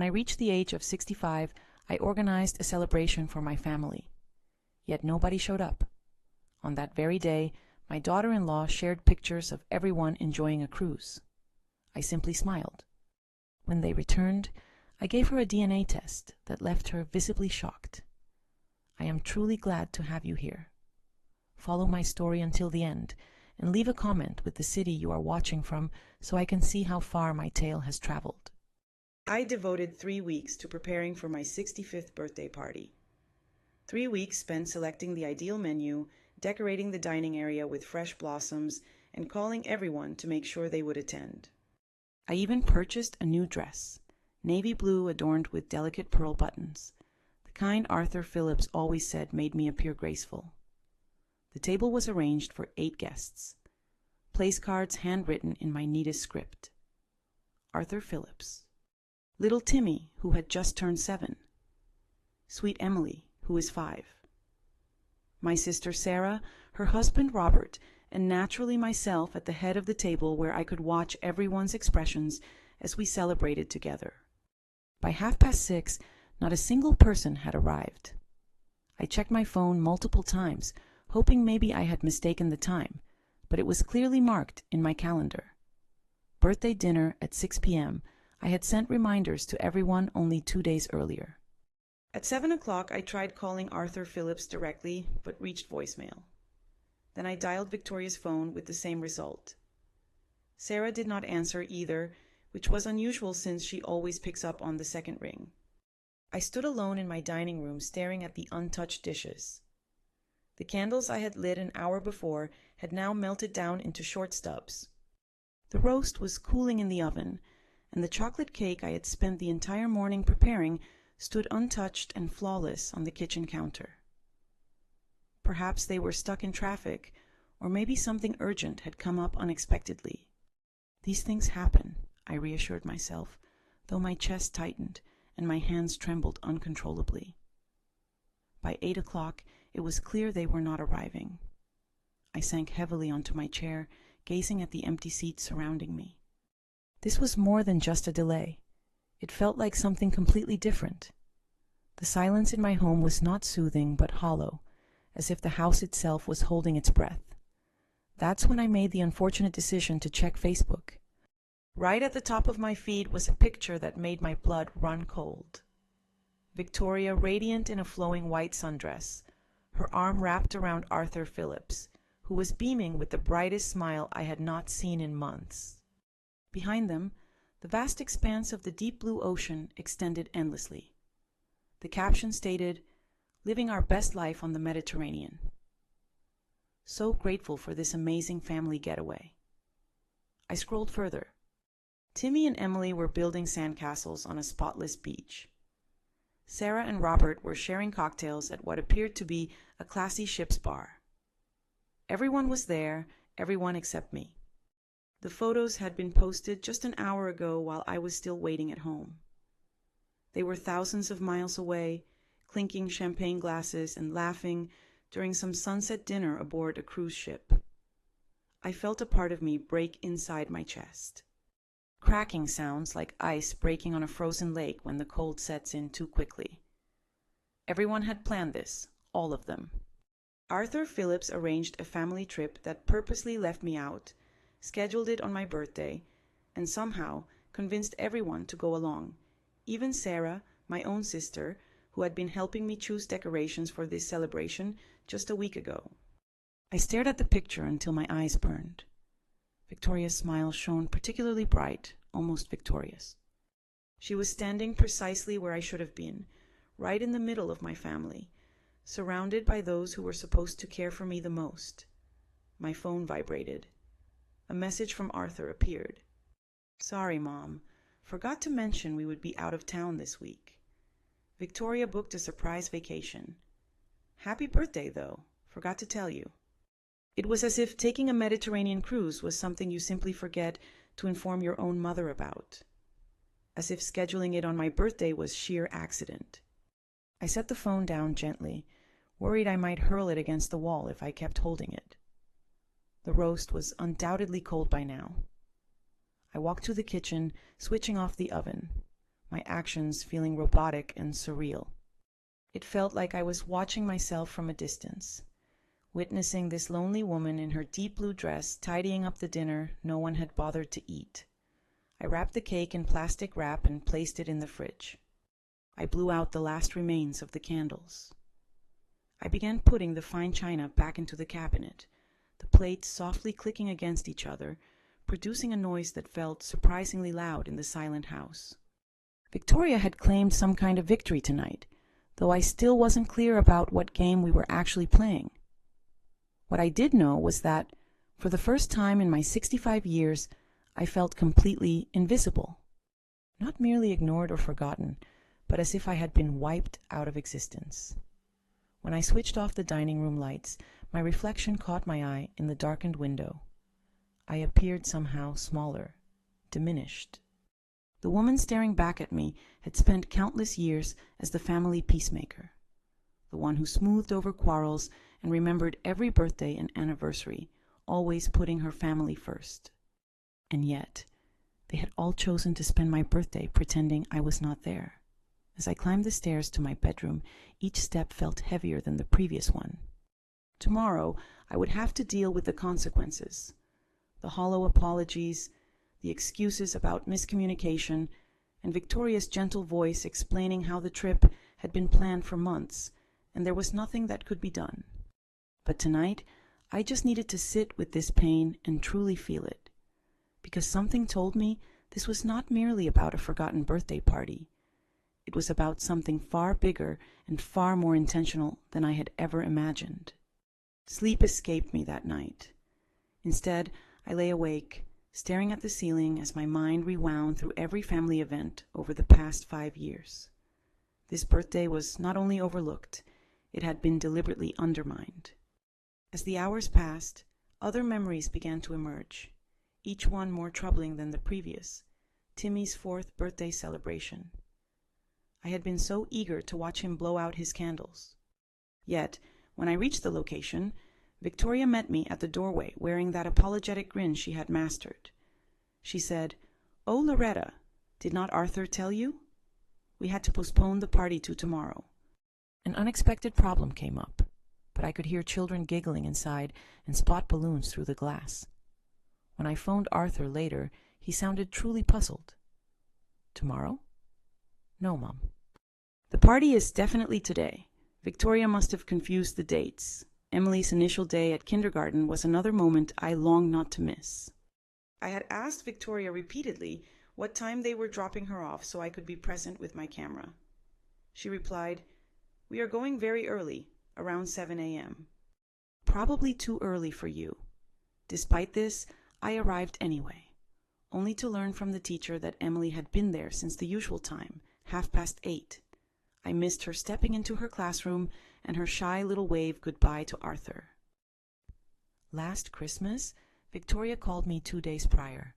When I reached the age of 65, I organized a celebration for my family. Yet nobody showed up. On that very day, my daughter-in-law shared pictures of everyone enjoying a cruise. I simply smiled. When they returned, I gave her a DNA test that left her visibly shocked. I am truly glad to have you here. Follow my story until the end, and leave a comment with the city you are watching from so I can see how far my tale has traveled. I devoted 3 weeks to preparing for my 65th birthday party. 3 weeks spent selecting the ideal menu, decorating the dining area with fresh blossoms, and calling everyone to make sure they would attend. I even purchased a new dress, navy blue adorned with delicate pearl buttons, the kind Arthur Phillips always said made me appear graceful. The table was arranged for 8 guests. Place cards handwritten in my neatest script. Arthur Phillips. Little Timmy, who had just turned 7. Sweet Emily, who is 5. My sister Sarah, her husband Robert, and naturally myself at the head of the table where I could watch everyone's expressions as we celebrated together. By 6:30, not a single person had arrived. I checked my phone multiple times, hoping maybe I had mistaken the time, but it was clearly marked in my calendar. Birthday dinner at 6 p.m. I had sent reminders to everyone only 2 days earlier. At 7 o'clock, I tried calling Arthur Phillips directly, but reached voicemail. Then I dialed Victoria's phone with the same result. Sarah did not answer either, which was unusual since she always picks up on the second ring. I stood alone in my dining room staring at the untouched dishes. The candles I had lit an hour before had now melted down into short stubs. The roast was cooling in the oven, and the chocolate cake I had spent the entire morning preparing stood untouched and flawless on the kitchen counter. Perhaps they were stuck in traffic, or maybe something urgent had come up unexpectedly. These things happen, I reassured myself, though my chest tightened and my hands trembled uncontrollably. By 8 o'clock, it was clear they were not arriving. I sank heavily onto my chair, gazing at the empty seats surrounding me. This was more than just a delay. It felt like something completely different. The silence in my home was not soothing, but hollow, as if the house itself was holding its breath. That's when I made the unfortunate decision to check Facebook. Right at the top of my feed was a picture that made my blood run cold. Victoria radiant in a flowing white sundress, her arm wrapped around Arthur Phillips, who was beaming with the brightest smile I had not seen in months. Behind them, the vast expanse of the deep blue ocean extended endlessly. The caption stated, "Living our best life on the Mediterranean." So grateful for this amazing family getaway. I scrolled further. Timmy and Emily were building sandcastles on a spotless beach. Sarah and Robert were sharing cocktails at what appeared to be a classy ship's bar. Everyone was there, everyone except me. The photos had been posted just an hour ago while I was still waiting at home. They were thousands of miles away, clinking champagne glasses and laughing during some sunset dinner aboard a cruise ship. I felt a part of me break inside my chest. Cracking sounds like ice breaking on a frozen lake when the cold sets in too quickly. Everyone had planned this, all of them. Arthur Phillips arranged a family trip that purposely left me out, scheduled it on my birthday, and somehow convinced everyone to go along, even Sarah, my own sister, who had been helping me choose decorations for this celebration just a week ago. I stared at the picture until my eyes burned. Victoria's smile shone particularly bright, almost victorious. She was standing precisely where I should have been, right in the middle of my family, surrounded by those who were supposed to care for me the most. My phone vibrated. A message from Arthur appeared. "Sorry, Mom. Forgot to mention we would be out of town this week. Victoria booked a surprise vacation. Happy birthday, though. Forgot to tell you." It was as if taking a Mediterranean cruise was something you simply forget to inform your own mother about. As if scheduling it on my birthday was sheer accident. I set the phone down gently, worried I might hurl it against the wall if I kept holding it. The roast was undoubtedly cold by now. I walked to the kitchen, switching off the oven. my actions feeling robotic and surreal. It felt like I was watching myself from a distance, witnessing this lonely woman in her deep blue dress tidying up the dinner no one had bothered to eat. I wrapped the cake in plastic wrap and placed it in the fridge. I blew out the last remains of the candles. I began putting the fine china back into the cabinet, the plates softly clicking against each other, producing a noise that felt surprisingly loud in the silent house. Victoria had claimed some kind of victory tonight, though I still wasn't clear about what game we were actually playing. What I did know was that, for the first time in my 65 years, I felt completely invisible. Not merely ignored or forgotten, but as if I had been wiped out of existence. When I switched off the dining room lights, my reflection caught my eye in the darkened window. I appeared somehow smaller, diminished. The woman staring back at me had spent countless years as the family peacemaker, the one who smoothed over quarrels and remembered every birthday and anniversary, always putting her family first. And yet, they had all chosen to spend my birthday pretending I was not there. As I climbed the stairs to my bedroom, each step felt heavier than the previous one. Tomorrow, I would have to deal with the consequences. The hollow apologies, the excuses about miscommunication, and Victoria's gentle voice explaining how the trip had been planned for months, and there was nothing that could be done. But tonight, I just needed to sit with this pain and truly feel it, because something told me this was not merely about a forgotten birthday party. It was about something far bigger and far more intentional than I had ever imagined. Sleep escaped me that night. Instead, I lay awake, staring at the ceiling as my mind rewound through every family event over the past 5 years. This birthday was not only overlooked, it had been deliberately undermined. As the hours passed, other memories began to emerge, each one more troubling than the previous, Timmy's 4th birthday celebration. I had been so eager to watch him blow out his candles. Yet, when I reached the location, Victoria met me at the doorway wearing that apologetic grin she had mastered. She said, "Oh, Loretta, did not Arthur tell you? We had to postpone the party to tomorrow." An unexpected problem came up, but I could hear children giggling inside and spot balloons through the glass. When I phoned Arthur later, he sounded truly puzzled. "Tomorrow?" "No, Mom." "The party is definitely today. Victoria must have confused the dates. Emily's initial day at kindergarten was another moment I longed not to miss." I had asked Victoria repeatedly what time they were dropping her off so I could be present with my camera. She replied, "We are going very early, around 7 a.m. Probably too early for you." Despite this, I arrived anyway, only to learn from the teacher that Emily had been there since the usual time, 8:30. I missed her stepping into her classroom and her shy little wave goodbye to Arthur. Last Christmas, Victoria called me 2 days prior,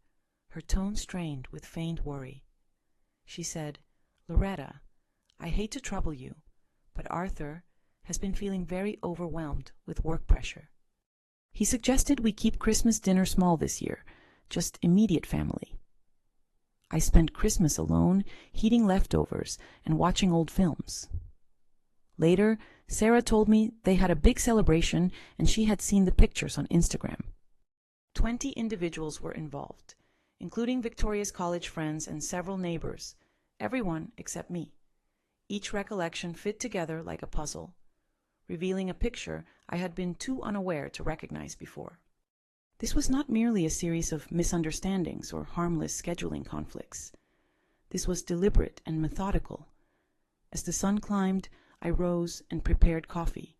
her tone strained with feigned worry. She said, "Loretta, I hate to trouble you, but Arthur has been feeling very overwhelmed with work pressure. He suggested we keep Christmas dinner small this year, just immediate family." I spent Christmas alone, heating leftovers and watching old films. Later, Sarah told me they had a big celebration and she had seen the pictures on Instagram. 20 individuals were involved, including Victoria's college friends and several neighbors, everyone except me. Each recollection fit together like a puzzle, revealing a picture I had been too unaware to recognize before. This was not merely a series of misunderstandings or harmless scheduling conflicts. This was deliberate and methodical. As the sun climbed, I rose and prepared coffee,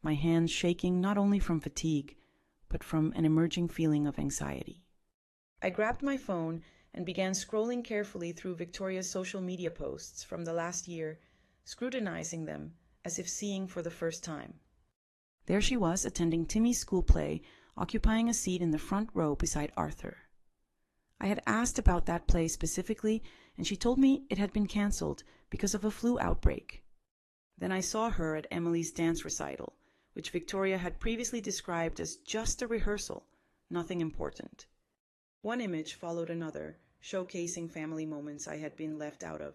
my hands shaking not only from fatigue, but from an emerging feeling of anxiety. I grabbed my phone and began scrolling carefully through Victoria's social media posts from the last year, scrutinizing them as if seeing for the first time. There she was attending Timmy's school play, occupying a seat in the front row beside Arthur. I had asked about that play specifically, and she told me it had been canceled because of a flu outbreak. Then I saw her at Emily's dance recital, which Victoria had previously described as just a rehearsal, nothing important. One image followed another, showcasing family moments I had been left out of,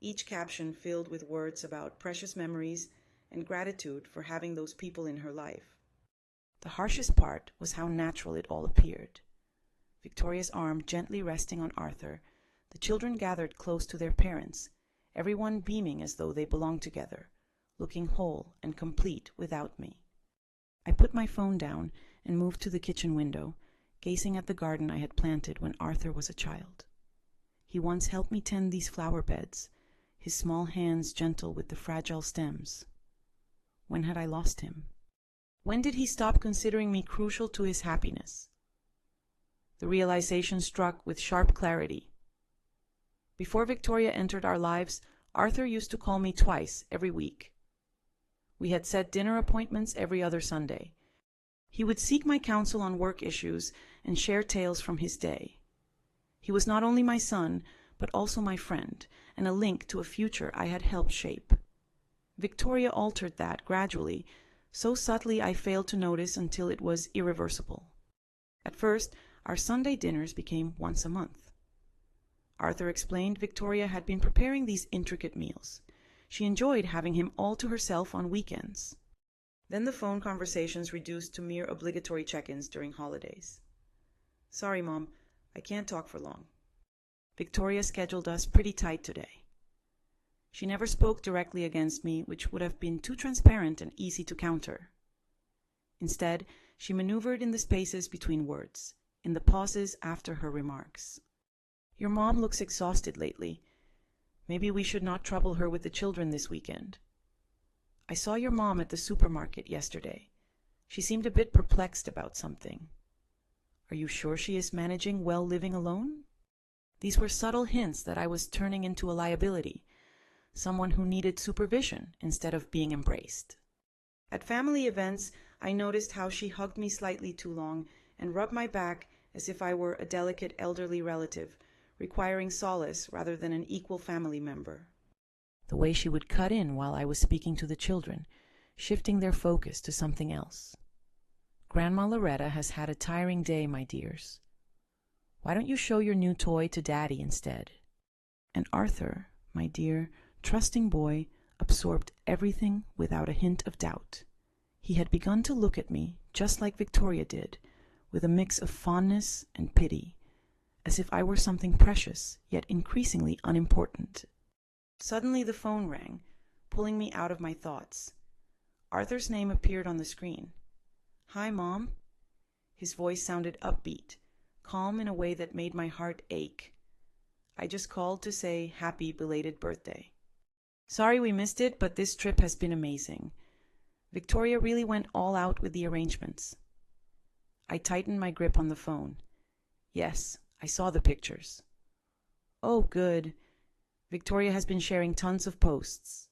each caption filled with words about precious memories and gratitude for having those people in her life. The harshest part was how natural it all appeared. Victoria's arm gently resting on Arthur, the children gathered close to their parents, everyone beaming as though they belonged together, looking whole and complete without me. I put my phone down and moved to the kitchen window, gazing at the garden I had planted when Arthur was a child. He once helped me tend these flower beds, his small hands gentle with the fragile stems. When had I lost him? When did he stop considering me crucial to his happiness? The realization struck with sharp clarity. Before Victoria entered our lives, Arthur used to call me twice every week. We had set dinner appointments every other Sunday. He would seek my counsel on work issues and share tales from his day. He was not only my son, but also my friend, and a link to a future I had helped shape. Victoria altered that gradually, so subtly I failed to notice until it was irreversible. At first, our Sunday dinners became once a month. Arthur explained Victoria had been preparing these intricate meals. She enjoyed having him all to herself on weekends. Then the phone conversations reduced to mere obligatory check-ins during holidays. "Sorry, Mom, I can't talk for long. Victoria scheduled us pretty tight today." She never spoke directly against me, which would have been too transparent and easy to counter. Instead, she maneuvered in the spaces between words, in the pauses after her remarks. "Your mom looks exhausted lately. Maybe we should not trouble her with the children this weekend. I saw your mom at the supermarket yesterday. She seemed a bit perplexed about something. Are you sure she is managing well living alone?" These were subtle hints that I was turning into a liability, someone who needed supervision instead of being embraced. At family events, I noticed how she hugged me slightly too long and rubbed my back as if I were a delicate elderly relative, requiring solace rather than an equal family member. The way she would cut in while I was speaking to the children, shifting their focus to something else. "Grandma Loretta has had a tiring day, my dears. Why don't you show your new toy to Daddy instead?" And Arthur, my dear, trusting boy, absorbed everything without a hint of doubt. He had begun to look at me, just like Victoria did, with a mix of fondness and pity, as if I were something precious, yet increasingly unimportant. Suddenly the phone rang, pulling me out of my thoughts. Arthur's name appeared on the screen. "Hi, Mom." His voice sounded upbeat, calm in a way that made my heart ache. "I just called to say happy belated birthday. Sorry we missed it, but this trip has been amazing. Victoria really went all out with the arrangements." I tightened my grip on the phone. "Yes, I saw the pictures." "Oh, good. Victoria has been sharing tons of posts.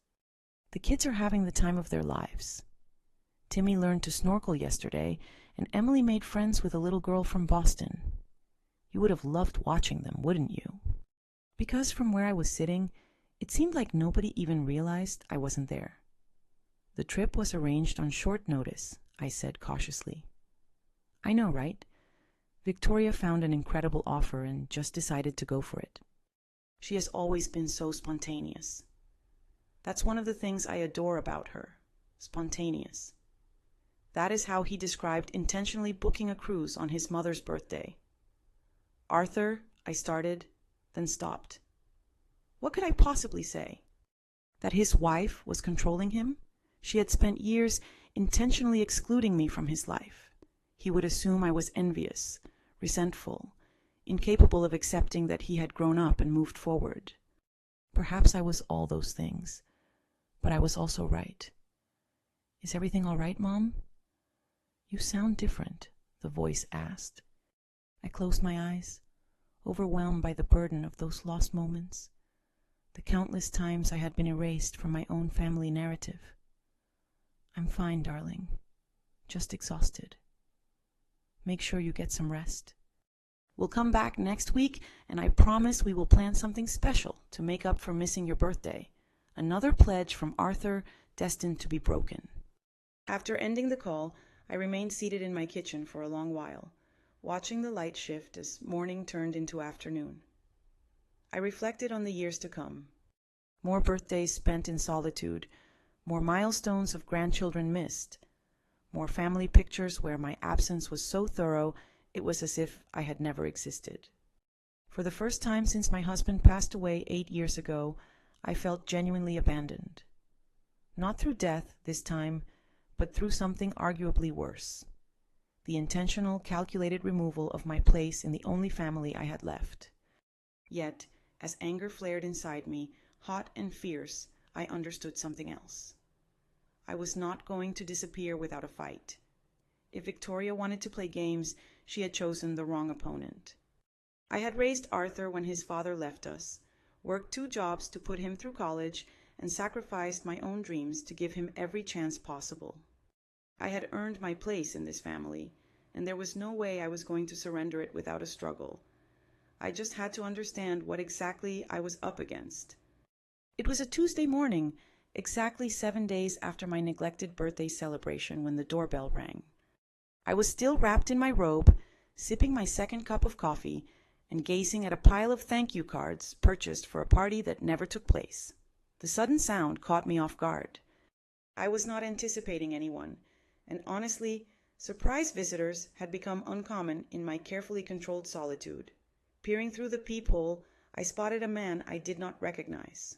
The kids are having the time of their lives. Timmy learned to snorkel yesterday, and Emily made friends with a little girl from Boston. You would have loved watching them, wouldn't you?" Because from where I was sitting, it seemed like nobody even realized I wasn't there. "The trip was arranged on short notice," I said cautiously. "I know, right? Victoria found an incredible offer and just decided to go for it. She has always been so spontaneous. That's one of the things I adore about her, spontaneous." That is how he described intentionally booking a cruise on his mother's birthday. "Arthur," I started, then stopped. What could I possibly say? That his wife was controlling him? She had spent years intentionally excluding me from his life. He would assume I was envious, resentful, incapable of accepting that he had grown up and moved forward. Perhaps I was all those things, but I was also right. "Is everything all right, Mom?" "You sound different," the voice asked. I closed my eyes, overwhelmed by the burden of those lost moments, the countless times I had been erased from my own family narrative. "I'm fine, darling. Just exhausted. Make sure you get some rest. We'll come back next week, and I promise we will plan something special to make up for missing your birthday. Another pledge from Arthur, destined to be broken." After ending the call, I remained seated in my kitchen for a long while, watching the light shift as morning turned into afternoon. I reflected on the years to come. More birthdays spent in solitude, more milestones of grandchildren missed, more family pictures where my absence was so thorough it was as if I had never existed. For the first time since my husband passed away 8 years ago, I felt genuinely abandoned. Not through death this time, but through something arguably worse: the intentional, calculated removal of my place in the only family I had left. Yet, as anger flared inside me, hot and fierce, I understood something else. I was not going to disappear without a fight. If Victoria wanted to play games, she had chosen the wrong opponent. I had raised Arthur when his father left us, worked 2 jobs to put him through college, and sacrificed my own dreams to give him every chance possible. I had earned my place in this family, and there was no way I was going to surrender it without a struggle. I just had to understand what exactly I was up against. It was a Tuesday morning, exactly 7 days after my neglected birthday celebration, when the doorbell rang. I was still wrapped in my robe, sipping my second cup of coffee, and gazing at a pile of thank you cards purchased for a party that never took place. The sudden sound caught me off guard. I was not anticipating anyone, and honestly, surprise visitors had become uncommon in my carefully controlled solitude. Peering through the peephole, I spotted a man I did not recognize.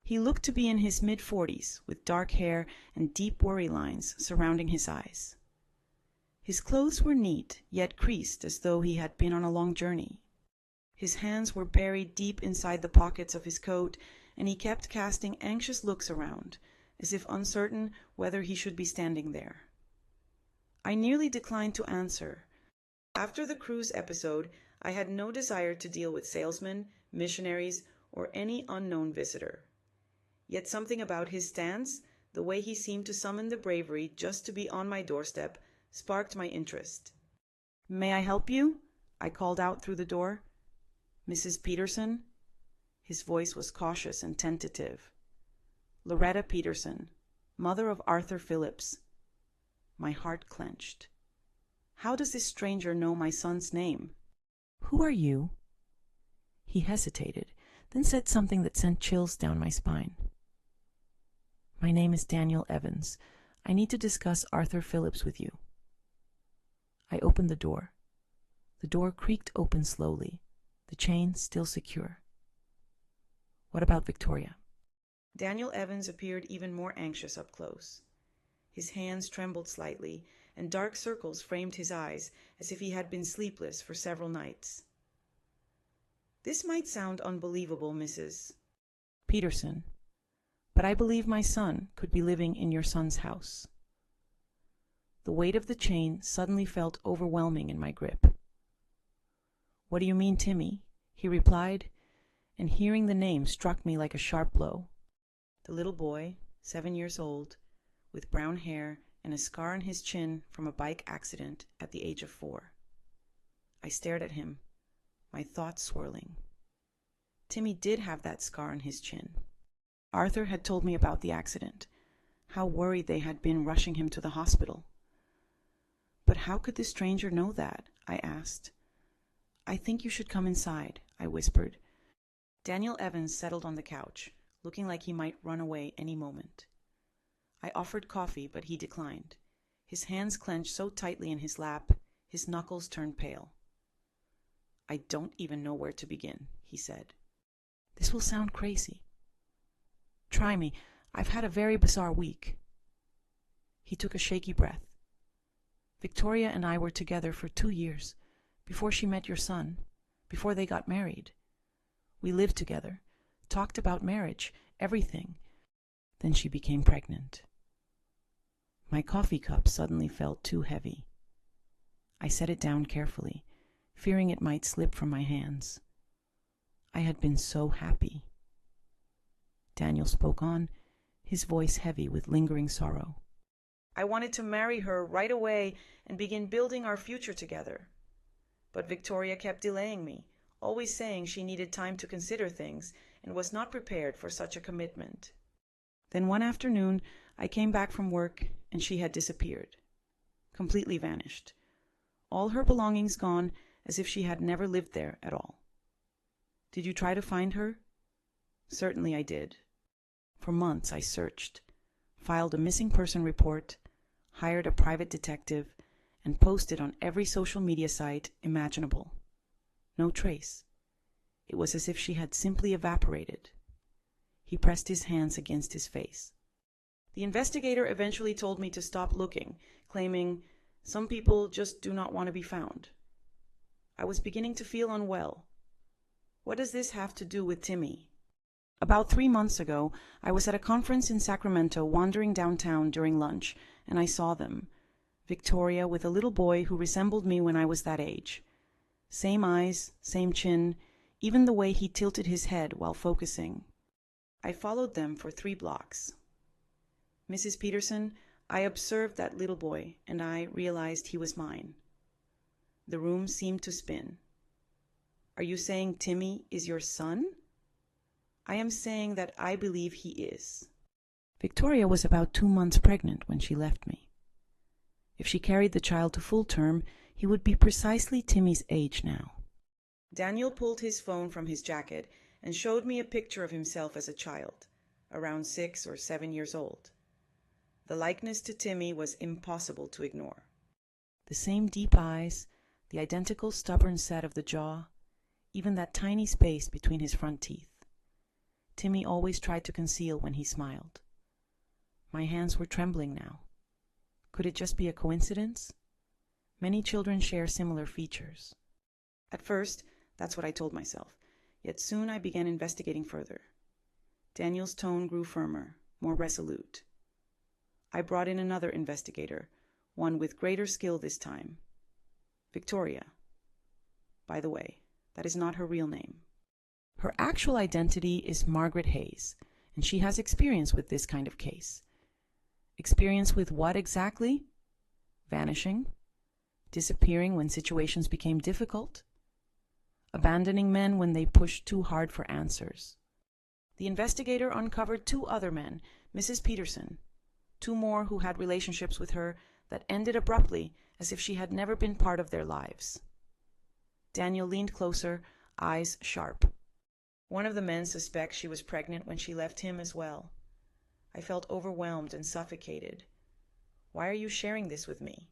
He looked to be in his mid-40s, with dark hair and deep worry lines surrounding his eyes. His clothes were neat, yet creased as though he had been on a long journey. His hands were buried deep inside the pockets of his coat, and he kept casting anxious looks around, as if uncertain whether he should be standing there. I nearly declined to answer. After the cruise episode, I had no desire to deal with salesmen, missionaries, or any unknown visitor. Yet something about his stance, the way he seemed to summon the bravery just to be on my doorstep, sparked my interest. "May I help you?" I called out through the door. "Mrs. Peterson?" His voice was cautious and tentative. "Loretta Peterson, mother of Arthur Phillips." My heart clenched. How does this stranger know my son's name? "Who are you?" He hesitated, then said something that sent chills down my spine. "My name is Daniel Evans. I need to discuss Arthur Phillips with you." I opened the door. The door creaked open slowly, the chain still secure. "What about Victoria?" Daniel Evans appeared even more anxious up close. His hands trembled slightly, and dark circles framed his eyes as if he had been sleepless for several nights. "This might sound unbelievable, Mrs. Peterson, but I believe my son could be living in your son's house." The weight of the chain suddenly felt overwhelming in my grip. "What do you mean, Timmy?" he replied, and hearing the name struck me like a sharp blow. The little boy, 7 years old, with brown hair and a scar on his chin from a bike accident at the age of 4. I stared at him, my thoughts swirling. Timmy did have that scar on his chin. Arthur had told me about the accident, how worried they had been rushing him to the hospital. "But how could this stranger know that?" I asked. "I think you should come inside," I whispered. Daniel Evans settled on the couch, looking like he might run away any moment. I offered coffee, but he declined. His hands clenched so tightly in his lap, his knuckles turned pale. "I don't even know where to begin," he said. "This will sound crazy. Try me. I've had a very bizarre week." He took a shaky breath. "Victoria and I were together for 2 years, before she met your son, before they got married. We lived together, talked about marriage, everything. Then she became pregnant." My coffee cup suddenly felt too heavy. I set it down carefully, fearing it might slip from my hands. I had been so happy. Daniel spoke on, his voice heavy with lingering sorrow. "I wanted to marry her right away and begin building our future together. But Victoria kept delaying me, always saying she needed time to consider things and was not prepared for such a commitment. Then one afternoon, I came back from work and she had disappeared. Completely vanished. All her belongings gone, as if she had never lived there at all. Did you try to find her? Certainly I did. For months I searched, filed a missing person report, hired a private detective, and posted on every social media site imaginable. No trace. It was as if she had simply evaporated. He pressed his hands against his face. The investigator eventually told me to stop looking, claiming, "Some people just do not want to be found." I was beginning to feel unwell. What does this have to do with Timmy? About 3 months ago, I was at a conference in Sacramento wandering downtown during lunch, and I saw them. Victoria with a little boy who resembled me when I was that age. Same eyes, same chin, even the way he tilted his head while focusing. I followed them for 3 blocks. Mrs. Peterson, I observed that little boy, and I realized he was mine. The room seemed to spin. Are you saying Timmy is your son? I am saying that I believe he is. Victoria was about 2 months pregnant when she left me. If she carried the child to full term, he would be precisely Timmy's age now. Daniel pulled his phone from his jacket and showed me a picture of himself as a child, around 6 or 7 years old. The likeness to Timmy was impossible to ignore. The same deep eyes, the identical stubborn set of the jaw, even that tiny space between his front teeth. Timmy always tried to conceal when he smiled. My hands were trembling now. Could it just be a coincidence? Many children share similar features. At first, that's what I told myself, yet soon I began investigating further. Daniel's tone grew firmer, more resolute. I brought in another investigator, one with greater skill this time. Victoria. By the way, that is not her real name. Her actual identity is Margaret Hayes, and she has experience with this kind of case. Experience with what exactly? Vanishing, disappearing when situations became difficult, abandoning men when they pushed too hard for answers. The investigator uncovered 2 other men, Mrs. Peterson, 2 more who had relationships with her that ended abruptly as if she had never been part of their lives. Daniel leaned closer, eyes sharp. One of the men suspects she was pregnant when she left him as well. I felt overwhelmed and suffocated. Why are you sharing this with me?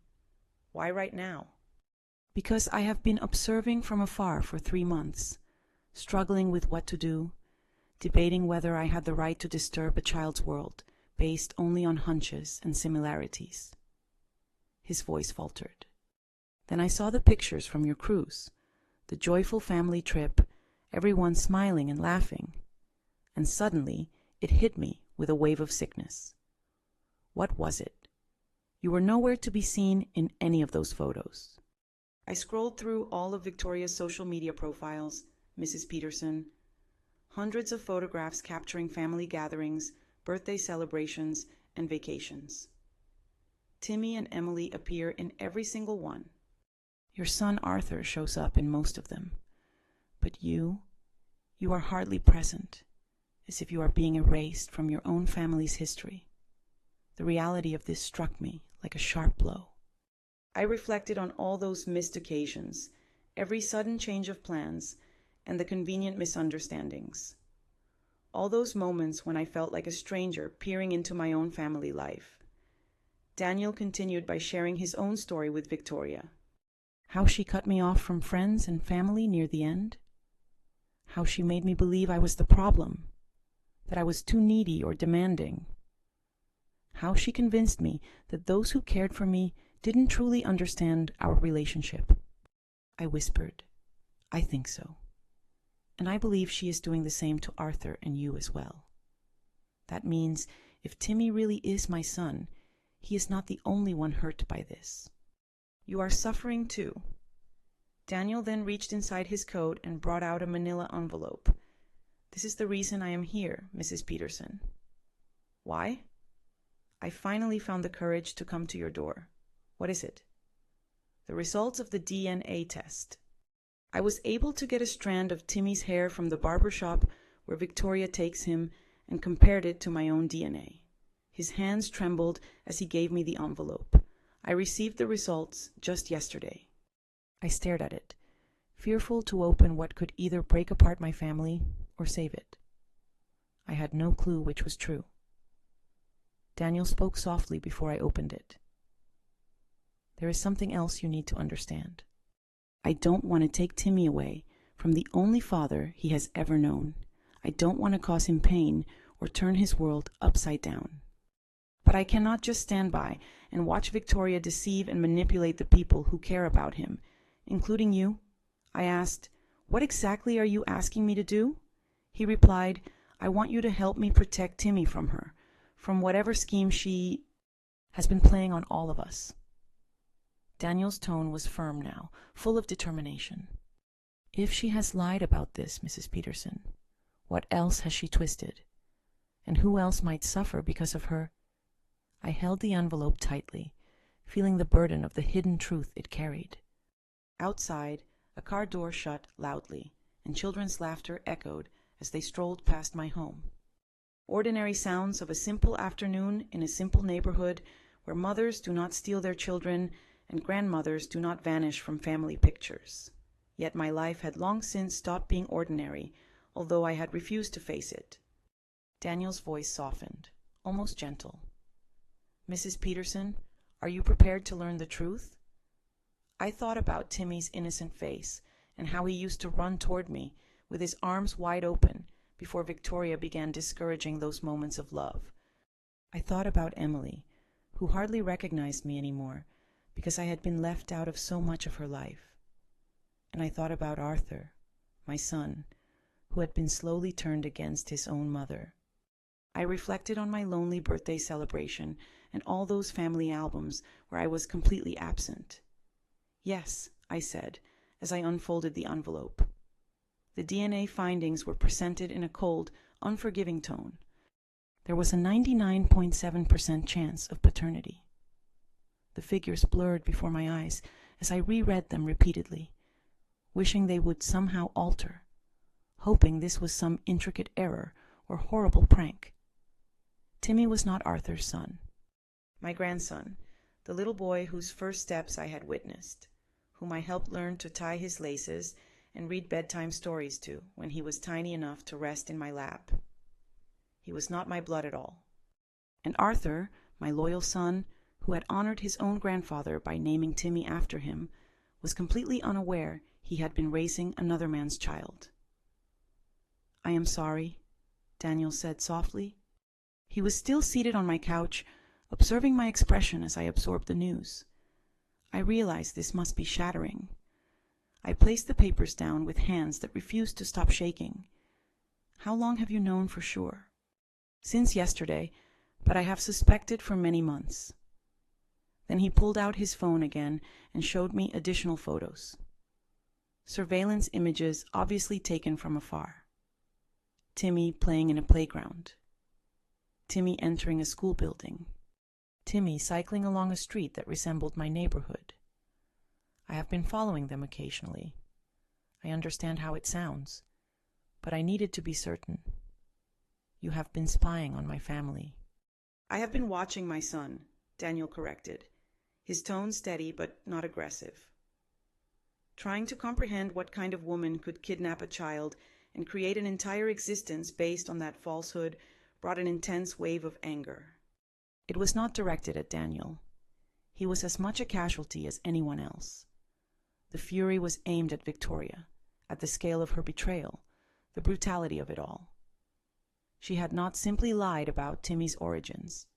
Why right now? Because I have been observing from afar for 3 months, struggling with what to do, debating whether I had the right to disturb a child's world based only on hunches and similarities. His voice faltered. Then I saw the pictures from your cruise, the joyful family trip, everyone smiling and laughing, and suddenly it hit me with a wave of sickness. What was it? You were nowhere to be seen in any of those photos. I scrolled through all of Victoria's social media profiles, Mrs. Peterson, hundreds of photographs capturing family gatherings, birthday celebrations, and vacations. Timmy and Emily appear in every single one. Your son Arthur shows up in most of them. But you are hardly present, as if you are being erased from your own family's history. The reality of this struck me like a sharp blow. I reflected on all those missed occasions, every sudden change of plans, and the convenient misunderstandings. All those moments when I felt like a stranger peering into my own family life. Daniel continued by sharing his own story with Victoria. How she cut me off from friends and family near the end. How she made me believe I was the problem, that I was too needy or demanding. How she convinced me that those who cared for me didn't truly understand our relationship. I whispered, I think so. And I believe she is doing the same to Arthur and you as well. That means if Timmy really is my son, he is not the only one hurt by this. You are suffering too. Daniel then reached inside his coat and brought out a manila envelope. This is the reason I am here, Mrs. Peterson. Why? I finally found the courage to come to your door. What is it? The results of the DNA test. I was able to get a strand of Timmy's hair from the barber shop where Victoria takes him and compared it to my own DNA. His hands trembled as he gave me the envelope. I received the results just yesterday. I stared at it, fearful to open what could either break apart my family or save it. I had no clue which was true. Daniel spoke softly before I opened it. There is something else you need to understand. I don't want to take Timmy away from the only father he has ever known. I don't want to cause him pain or turn his world upside down. But I cannot just stand by and watch Victoria deceive and manipulate the people who care about him, including you. I asked, "What exactly are you asking me to do?" He replied, "I want you to help me protect Timmy from her, from whatever scheme she has been playing on all of us." Daniel's tone was firm now, full of determination. "If she has lied about this, Mrs. Peterson, what else has she twisted? And who else might suffer because of her?" I held the envelope tightly, feeling the burden of the hidden truth it carried. Outside, a car door shut loudly, and children's laughter echoed as they strolled past my home. Ordinary sounds of a simple afternoon in a simple neighborhood where mothers do not steal their children and grandmothers do not vanish from family pictures. Yet my life had long since stopped being ordinary, although I had refused to face it. Daniel's voice softened, almost gentle. "Mrs. Peterson, are you prepared to learn the truth?" I thought about Timmy's innocent face and how he used to run toward me with his arms wide open before Victoria began discouraging those moments of love. I thought about Emily, who hardly recognized me anymore because I had been left out of so much of her life. And I thought about Arthur, my son, who had been slowly turned against his own mother. I reflected on my lonely birthday celebration and all those family albums where I was completely absent. "Yes," I said, as I unfolded the envelope. The DNA findings were presented in a cold, unforgiving tone. There was a 99.7% chance of paternity. The figures blurred before my eyes as I reread them repeatedly, wishing they would somehow alter, hoping this was some intricate error or horrible prank. Timmy was not Arthur's son. My grandson, the little boy whose first steps I had witnessed, whom I helped learn to tie his laces and read bedtime stories to when he was tiny enough to rest in my lap. He was not my blood at all. And Arthur, my loyal son, who had honored his own grandfather by naming Timmy after him, was completely unaware he had been raising another man's child. "I am sorry," Daniel said softly. He was still seated on my couch, observing my expression as I absorbed the news. I realized this must be shattering. I placed the papers down with hands that refused to stop shaking. "How long have you known for sure?" "Since yesterday, but I have suspected for many months." Then he pulled out his phone again and showed me additional photos. Surveillance images obviously taken from afar. Timmy playing in a playground. Timmy entering a school building. Timmy cycling along a street that resembled my neighborhood. I have been following them occasionally. I understand how it sounds, but I needed to be certain. "You have been spying on my family." "I have been watching my son," Daniel corrected, his tone steady but not aggressive. Trying to comprehend what kind of woman could kidnap a child and create an entire existence based on that falsehood brought an intense wave of anger. It was not directed at Daniel. He was as much a casualty as anyone else. The fury was aimed at Victoria, at the scale of her betrayal, the brutality of it all. She had not simply lied about Timmy's origins.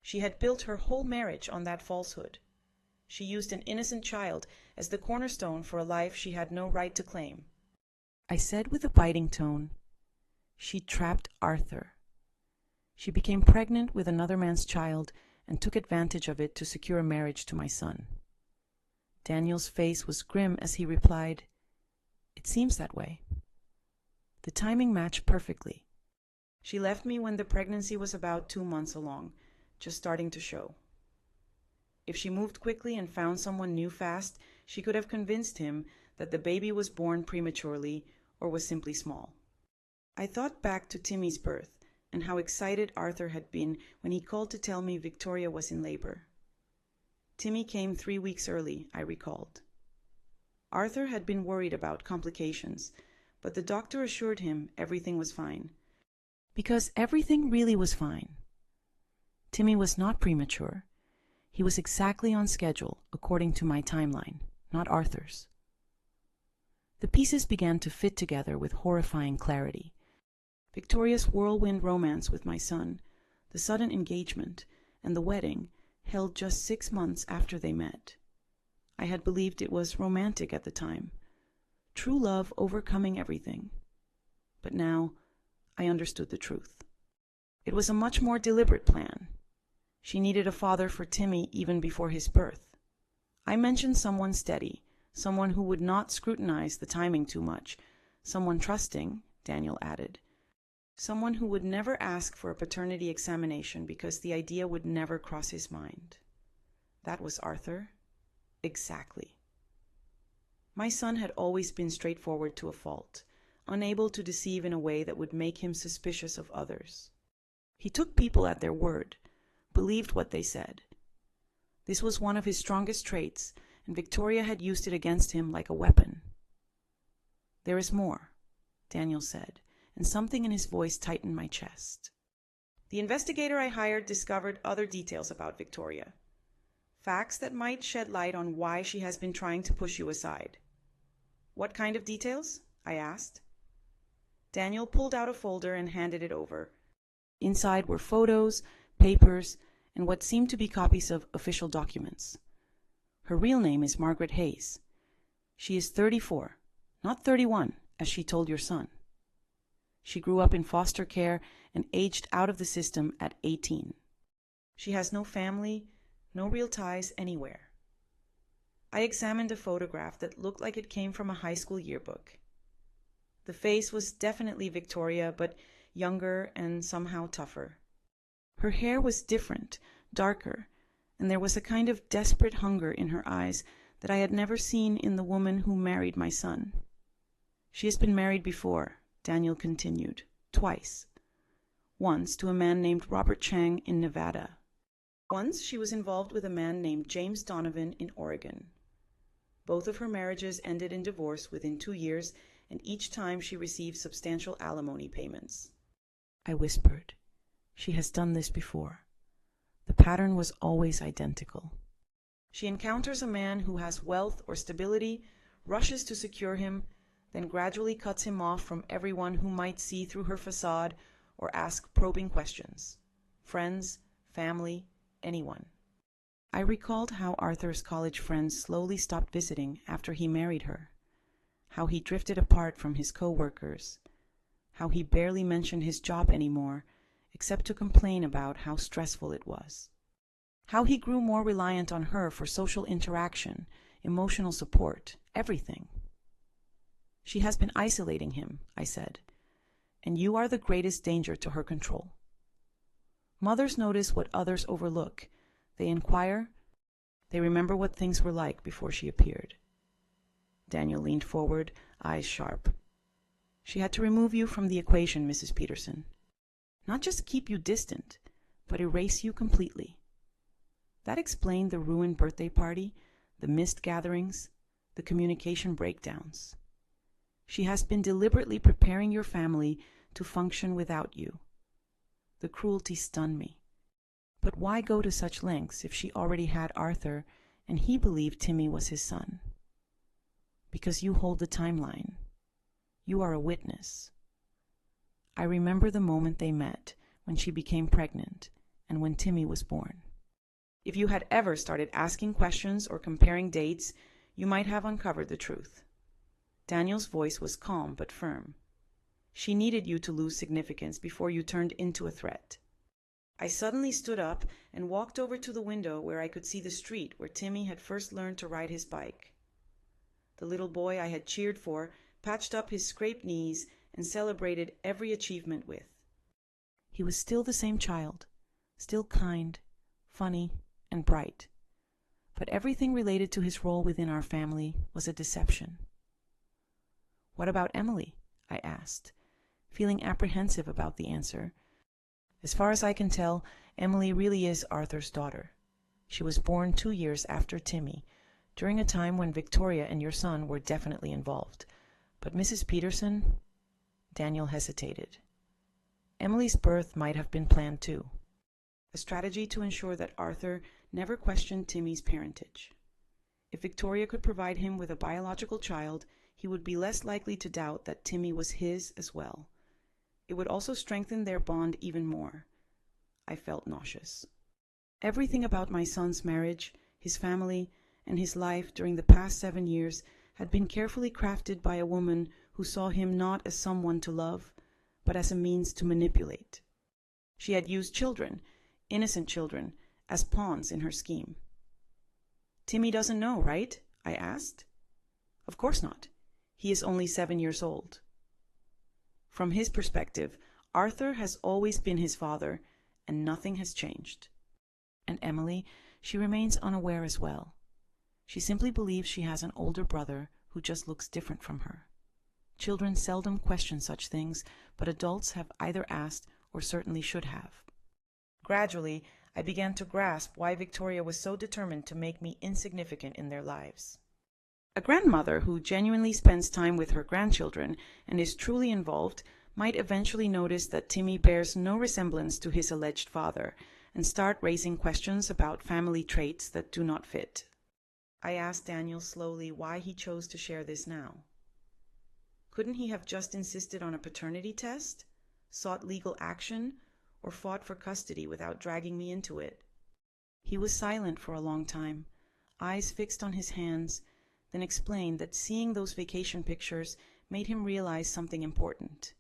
She had built her whole marriage on that falsehood. She used an innocent child as the cornerstone for a life she had no right to claim. I said with a biting tone, "She trapped Arthur. She became pregnant with another man's child and took advantage of it to secure a marriage to my son." Daniel's face was grim as he replied, "It seems that way." The timing matched perfectly. She left me when the pregnancy was about 2 months along, just starting to show. If she moved quickly and found someone new fast, she could have convinced him that the baby was born prematurely or was simply small. I thought back to Timmy's birth and how excited Arthur had been when he called to tell me Victoria was in labor. Timmy came 3 weeks early, I recalled. Arthur had been worried about complications, but the doctor assured him everything was fine. Because everything really was fine. Timmy was not premature. He was exactly on schedule, according to my timeline, not Arthur's. The pieces began to fit together with horrifying clarity. Victoria's whirlwind romance with my son, the sudden engagement, and the wedding held just 6 months after they met. I had believed it was romantic at the time, true love overcoming everything. But now I understood the truth. It was a much more deliberate plan. She needed a father for Timmy even before his birth. I mentioned someone steady, someone who would not scrutinize the timing too much, someone trusting, Daniel added. Someone who would never ask for a paternity examination because the idea would never cross his mind. That was Arthur. Exactly. My son had always been straightforward to a fault, unable to deceive in a way that would make him suspicious of others. He took people at their word, believed what they said. This was one of his strongest traits, and Victoria had used it against him like a weapon. "There is more," Daniel said, and something in his voice tightened my chest. "The investigator I hired discovered other details about Victoria. Facts that might shed light on why she has been trying to push you aside." "What kind of details?" I asked. Daniel pulled out a folder and handed it over. Inside were photos, papers, and what seemed to be copies of official documents. Her real name is Margaret Hayes. She is 34, not 31, as she told your son. She grew up in foster care and aged out of the system at 18. She has no family, no real ties anywhere. I examined a photograph that looked like it came from a high school yearbook. The face was definitely Victoria, but younger and somehow tougher. Her hair was different, darker, and there was a kind of desperate hunger in her eyes that I had never seen in the woman who married my son. She has been married before, Daniel continued, twice. Once to a man named Robert Chang in Nevada. Once she was involved with a man named James Donovan in Oregon. Both of her marriages ended in divorce within 2 years, and each time she received substantial alimony payments. I whispered, "She has done this before." The pattern was always identical. She encounters a man who has wealth or stability, rushes to secure him, then gradually cuts him off from everyone who might see through her facade or ask probing questions. Friends, family, anyone. I recalled how Arthur's college friends slowly stopped visiting after he married her, how he drifted apart from his co-workers, how he barely mentioned his job anymore, except to complain about how stressful it was, how he grew more reliant on her for social interaction, emotional support, everything. "She has been isolating him," I said, "and you are the greatest danger to her control. Mothers notice what others overlook. They inquire. They remember what things were like before she appeared." Daniel leaned forward, eyes sharp. "She had to remove you from the equation, Mrs. Peterson. Not just keep you distant, but erase you completely. That explained the ruined birthday party, the missed gatherings, the communication breakdowns. She has been deliberately preparing your family to function without you. The cruelty stunned me. But why go to such lengths if she already had Arthur and he believed Timmy was his son? Because you hold the timeline. You are a witness. I remember the moment they met, when she became pregnant, and when Timmy was born. If you had ever started asking questions or comparing dates, you might have uncovered the truth." Daniel's voice was calm but firm. "She needed you to lose significance before you turned into a threat." I suddenly stood up and walked over to the window where I could see the street where Timmy had first learned to ride his bike. The little boy I had cheered for patched up his scraped knees and celebrated every achievement with. He was still the same child, still kind, funny, and bright. But everything related to his role within our family was a deception. "What about Emily?" I asked, feeling apprehensive about the answer. As far as I can tell, Emily really is Arthur's daughter. She was born 2 years after Timmy, during a time when Victoria and your son were definitely involved. But Mrs. Peterson? Daniel hesitated. Emily's birth might have been planned too. A strategy to ensure that Arthur never questioned Timmy's parentage. If Victoria could provide him with a biological child, he would be less likely to doubt that Timmy was his as well. It would also strengthen their bond even more. I felt nauseous. Everything about my son's marriage, his family, and his life during the past 7 years had been carefully crafted by a woman who saw him not as someone to love, but as a means to manipulate. She had used children, innocent children, as pawns in her scheme. "Timmy doesn't know, right?" I asked. "Of course not. He is only 7 years old." From his perspective, Arthur has always been his father, and nothing has changed. And Emily, she remains unaware as well. She simply believes she has an older brother who just looks different from her. Children seldom question such things, but adults have either asked or certainly should have. Gradually, I began to grasp why Victoria was so determined to make me insignificant in their lives. A grandmother who genuinely spends time with her grandchildren and is truly involved might eventually notice that Timmy bears no resemblance to his alleged father and start raising questions about family traits that do not fit. I asked Daniel slowly why he chose to share this now. Couldn't he have just insisted on a paternity test, sought legal action, or fought for custody without dragging me into it? He was silent for a long time, eyes fixed on his hands, then explained that seeing those vacation pictures made him realize something important.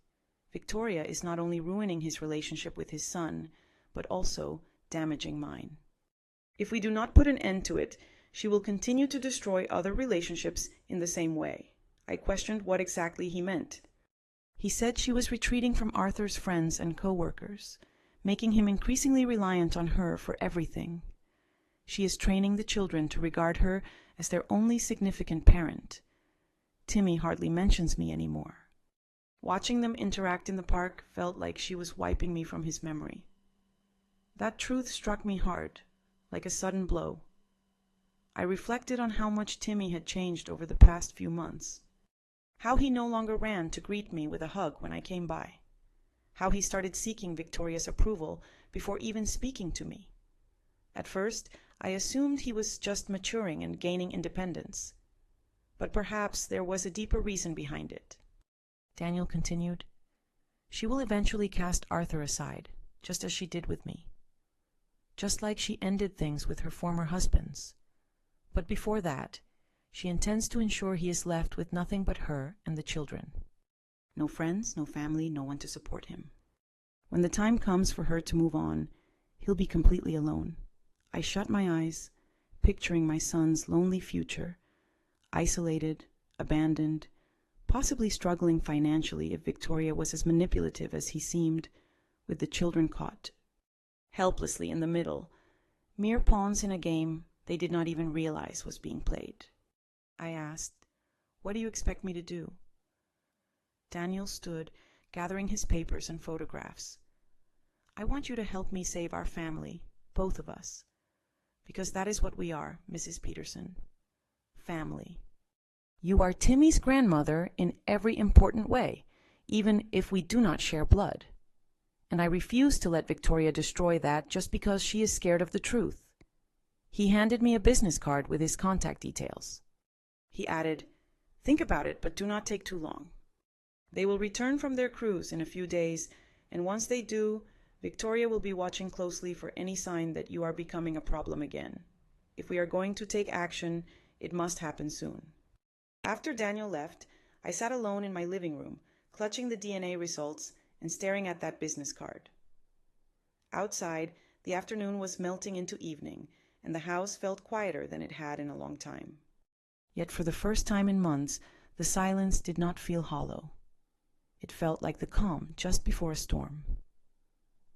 Victoria is not only ruining his relationship with his son, but also damaging mine. If we do not put an end to it, she will continue to destroy other relationships in the same way. I questioned what exactly he meant. He said she was retreating from Arthur's friends and co-workers, making him increasingly reliant on her for everything. She is training the children to regard her as their only significant parent. Timmy hardly mentions me anymore. Watching them interact in the park felt like she was wiping me from his memory. That truth struck me hard, like a sudden blow. I reflected on how much Timmy had changed over the past few months. How he no longer ran to greet me with a hug when I came by. How he started seeking Victoria's approval before even speaking to me. At first, I assumed he was just maturing and gaining independence. But perhaps there was a deeper reason behind it. Daniel continued, "She will eventually cast Arthur aside, just as she did with me. Just like she ended things with her former husbands. But before that, she intends to ensure he is left with nothing but her and the children. No friends, no family, no one to support him. When the time comes for her to move on, he'll be completely alone." I shut my eyes, picturing my son's lonely future, isolated, abandoned, possibly struggling financially if Victoria was as manipulative as he seemed, with the children caught helplessly in the middle, mere pawns in a game they did not even realize was being played. I asked, "What do you expect me to do?" Daniel stood, gathering his papers and photographs. "I want you to help me save our family, both of us. Because that is what we are, Mrs. Peterson. Family. You are Timmy's grandmother in every important way, even if we do not share blood. And I refuse to let Victoria destroy that just because she is scared of the truth." He handed me a business card with his contact details. He added, "Think about it, but do not take too long. They will return from their cruise in a few days, and once they do, Victoria will be watching closely for any sign that you are becoming a problem again. If we are going to take action, it must happen soon." After Daniel left, I sat alone in my living room, clutching the DNA results and staring at that business card. Outside, the afternoon was melting into evening, and the house felt quieter than it had in a long time. Yet for the first time in months, the silence did not feel hollow. It felt like the calm just before a storm.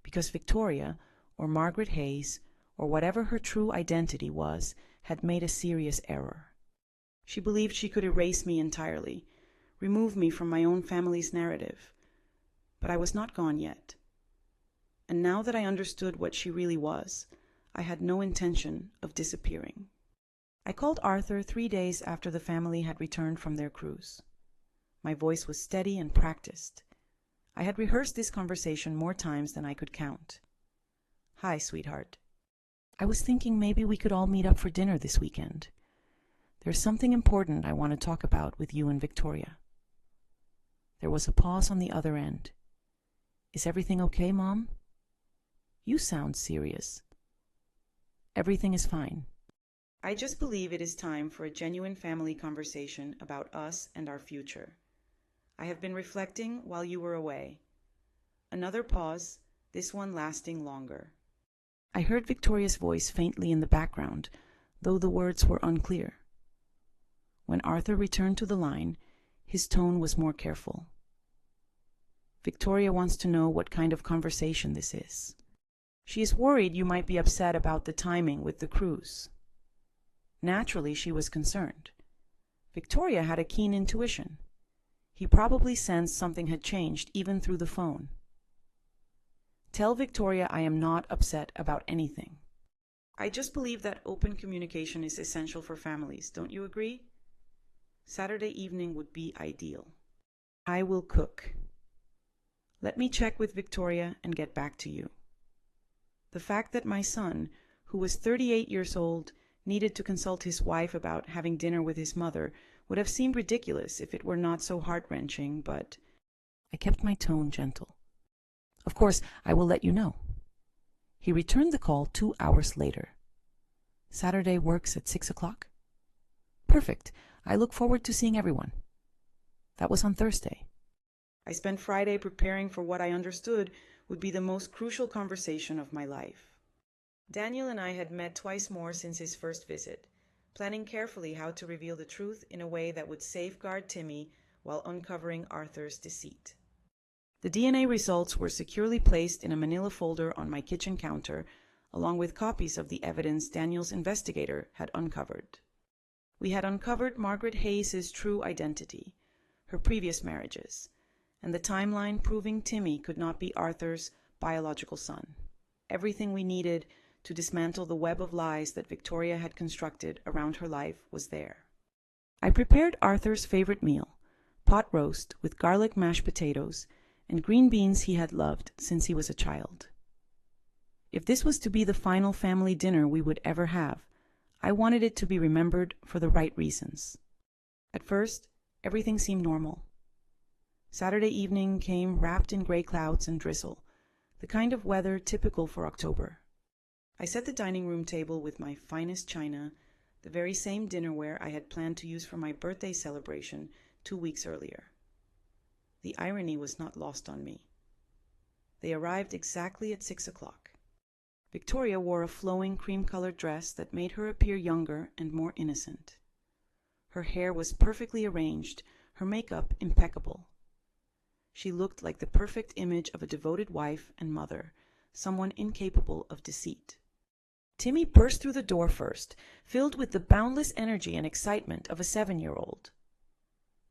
Because Victoria, or Margaret Hayes, or whatever her true identity was, had made a serious error. She believed she could erase me entirely, remove me from my own family's narrative. But I was not gone yet. And now that I understood what she really was, I had no intention of disappearing. I called Arthur 3 days after the family had returned from their cruise. My voice was steady and practiced. I had rehearsed this conversation more times than I could count. "Hi, sweetheart. I was thinking maybe we could all meet up for dinner this weekend. There's something important I want to talk about with you and Victoria." There was a pause on the other end. "Is everything okay, Mom? You sound serious." "Everything is fine." I just believe it is time for a genuine family conversation about us and our future. I have been reflecting while you were away. Another pause, this one lasting longer. I heard Victoria's voice faintly in the background, though the words were unclear. When Arthur returned to the line, his tone was more careful. "Victoria wants to know what kind of conversation this is. She is worried you might be upset about the timing with the cruise." Naturally, she was concerned. Victoria had a keen intuition. He probably sensed something had changed even through the phone. "Tell Victoria I am not upset about anything." I just believe that open communication is essential for families, don't you agree? Saturday evening would be ideal. I will cook. Let me check with Victoria and get back to you. The fact that my son, who was 38 years old, needed to consult his wife about having dinner with his mother would have seemed ridiculous if it were not so heart-wrenching, but I kept my tone gentle. "Of course, I will let you know." He returned the call 2 hours later. "Saturday works at 6 o'clock? Perfect. I look forward to seeing everyone." That was on Thursday. I spent Friday preparing for what I understood would be the most crucial conversation of my life. Daniel and I had met twice more since his first visit, planning carefully how to reveal the truth in a way that would safeguard Timmy while uncovering Arthur's deceit. The DNA results were securely placed in a manila folder on my kitchen counter, along with copies of the evidence Daniel's investigator had uncovered. We had uncovered Margaret Hayes' true identity, her previous marriages, and the timeline proving Timmy could not be Arthur's biological son. Everything we needed to dismantle the web of lies that Victoria had constructed around her life was there. I prepared Arthur's favorite meal, pot roast with garlic mashed potatoes and green beans he had loved since he was a child. If this was to be the final family dinner we would ever have, I wanted it to be remembered for the right reasons. At first, everything seemed normal. Saturday evening came wrapped in gray clouds and drizzle, the kind of weather typical for October. I set the dining room table with my finest china, the very same dinnerware I had planned to use for my birthday celebration 2 weeks earlier. The irony was not lost on me. They arrived exactly at 6 o'clock. Victoria wore a flowing cream-colored dress that made her appear younger and more innocent. Her hair was perfectly arranged, her makeup impeccable. She looked like the perfect image of a devoted wife and mother, someone incapable of deceit. Timmy burst through the door first, filled with the boundless energy and excitement of a 7-year-old.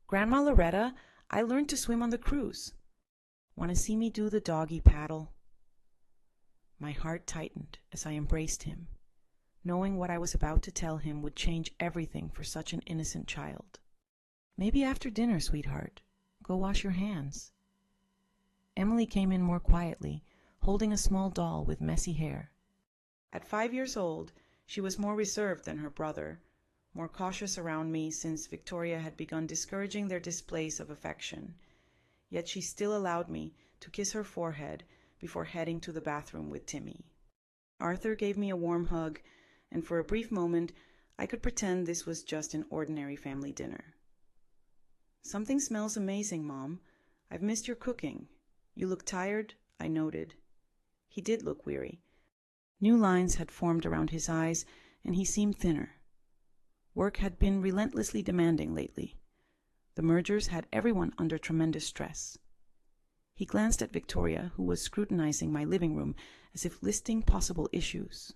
"Grandma Loretta, I learned to swim on the cruise. Want to see me do the doggy paddle?" My heart tightened as I embraced him, knowing what I was about to tell him would change everything for such an innocent child. "Maybe after dinner, sweetheart. Go wash your hands." Emily came in more quietly, holding a small doll with messy hair. At 5 years old, she was more reserved than her brother, more cautious around me since Victoria had begun discouraging their displays of affection. Yet she still allowed me to kiss her forehead before heading to the bathroom with Timmy. Arthur gave me a warm hug, and for a brief moment, I could pretend this was just an ordinary family dinner. "Something smells amazing, Mom. I've missed your cooking. You look tired," I noted. He did look weary. New lines had formed around his eyes, and he seemed thinner. Work had been relentlessly demanding lately. The mergers had everyone under tremendous stress. He glanced at Victoria, who was scrutinizing my living room as if listing possible issues.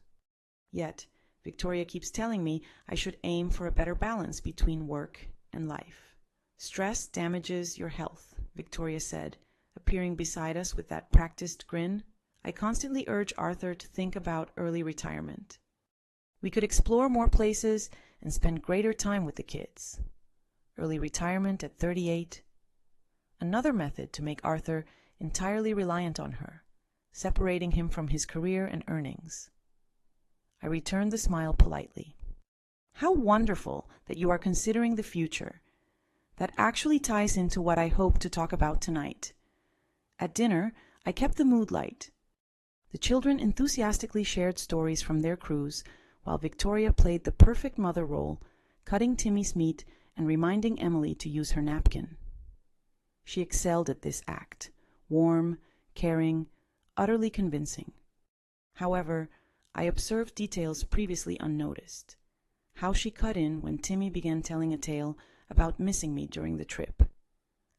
Yet, Victoria keeps telling me I should aim for a better balance between work and life. "Stress damages your health," Victoria said, appearing beside us with that practiced grin. I constantly urge Arthur to think about early retirement. We could explore more places, and spend greater time with the kids. Early retirement at 38. Another method to make Arthur entirely reliant on her, separating him from his career and earnings. I returned the smile politely. How wonderful that you are considering the future. That actually ties into what I hope to talk about tonight. At dinner, I kept the mood light. The children enthusiastically shared stories from their cruise, while Victoria played the perfect mother role, cutting Timmy's meat and reminding Emily to use her napkin. She excelled at this act, warm, caring, utterly convincing. However, I observed details previously unnoticed. How she cut in when Timmy began telling a tale about missing me during the trip.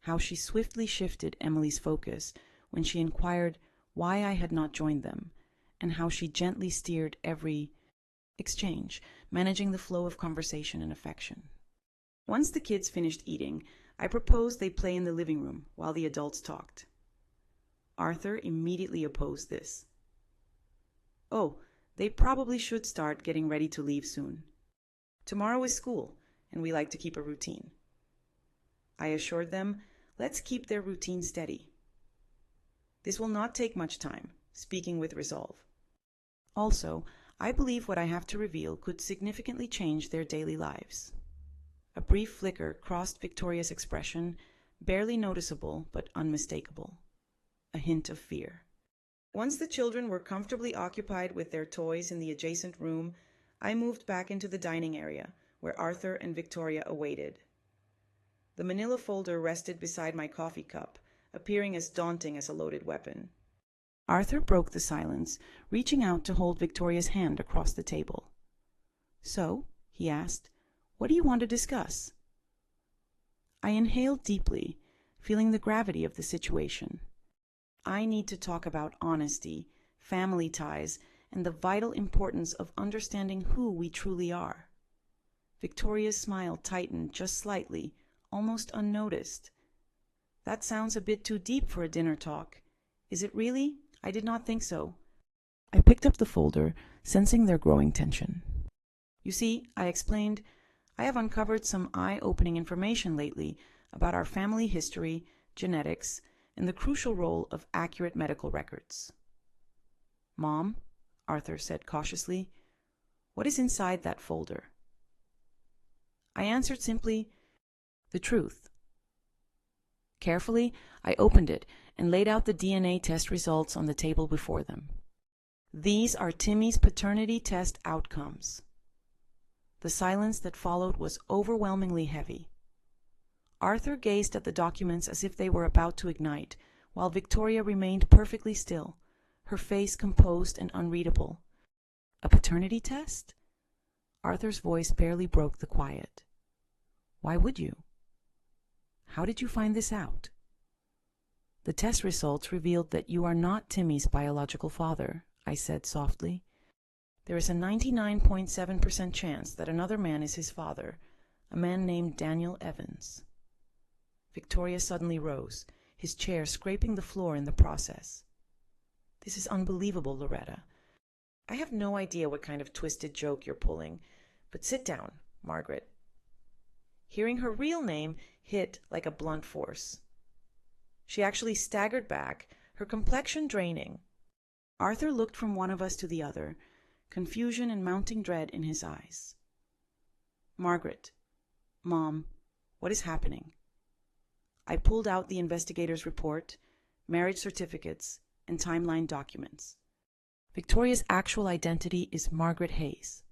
How she swiftly shifted Emily's focus when she inquired why I had not joined them, and how she gently steered every exchange, managing the flow of conversation and affection. Once the kids finished eating, I proposed they play in the living room while the adults talked. Arthur immediately opposed this. Oh, they probably should start getting ready to leave soon. Tomorrow is school, and we like to keep a routine. I assured them, let's keep their routine steady. This will not take much time, speaking with resolve. Also, I believe what I have to reveal could significantly change their daily lives. A brief flicker crossed Victoria's expression, barely noticeable but unmistakable. A hint of fear. Once the children were comfortably occupied with their toys in the adjacent room, I moved back into the dining area, where Arthur and Victoria awaited. The manila folder rested beside my coffee cup, appearing as daunting as a loaded weapon. Arthur broke the silence, reaching out to hold Victoria's hand across the table. So, he asked, what do you want to discuss? I inhaled deeply, feeling the gravity of the situation. I need to talk about honesty, family ties, and the vital importance of understanding who we truly are. Victoria's smile tightened just slightly, almost unnoticed. That sounds a bit too deep for a dinner talk. Is it really? I did not think so. I picked up the folder, sensing their growing tension. You see, I explained, I have uncovered some eye-opening information lately about our family history, genetics, and the crucial role of accurate medical records. Mom, Arthur said cautiously, what is inside that folder? I answered simply, the truth. Carefully, I opened it and laid out the DNA test results on the table before them. These are Timmy's paternity test outcomes. The silence that followed was overwhelmingly heavy. Arthur gazed at the documents as if they were about to ignite, while Victoria remained perfectly still, her face composed and unreadable. A paternity test? Arthur's voice barely broke the quiet. Why would you? How did you find this out? The test results revealed that you are not Timmy's biological father, I said softly. There is a 99.7% chance that another man is his father, a man named Daniel Evans. Victoria suddenly rose, his chair scraping the floor in the process. This is unbelievable, Loretta. I have no idea what kind of twisted joke you're pulling, but sit down, Margaret. Hearing her real name hit like a blunt force. She actually staggered back, her complexion draining. Arthur looked from one of us to the other, confusion and mounting dread in his eyes. Margaret, Mom, what is happening? I pulled out the investigator's report, marriage certificates, and timeline documents. Victoria's actual identity is Margaret Hayes.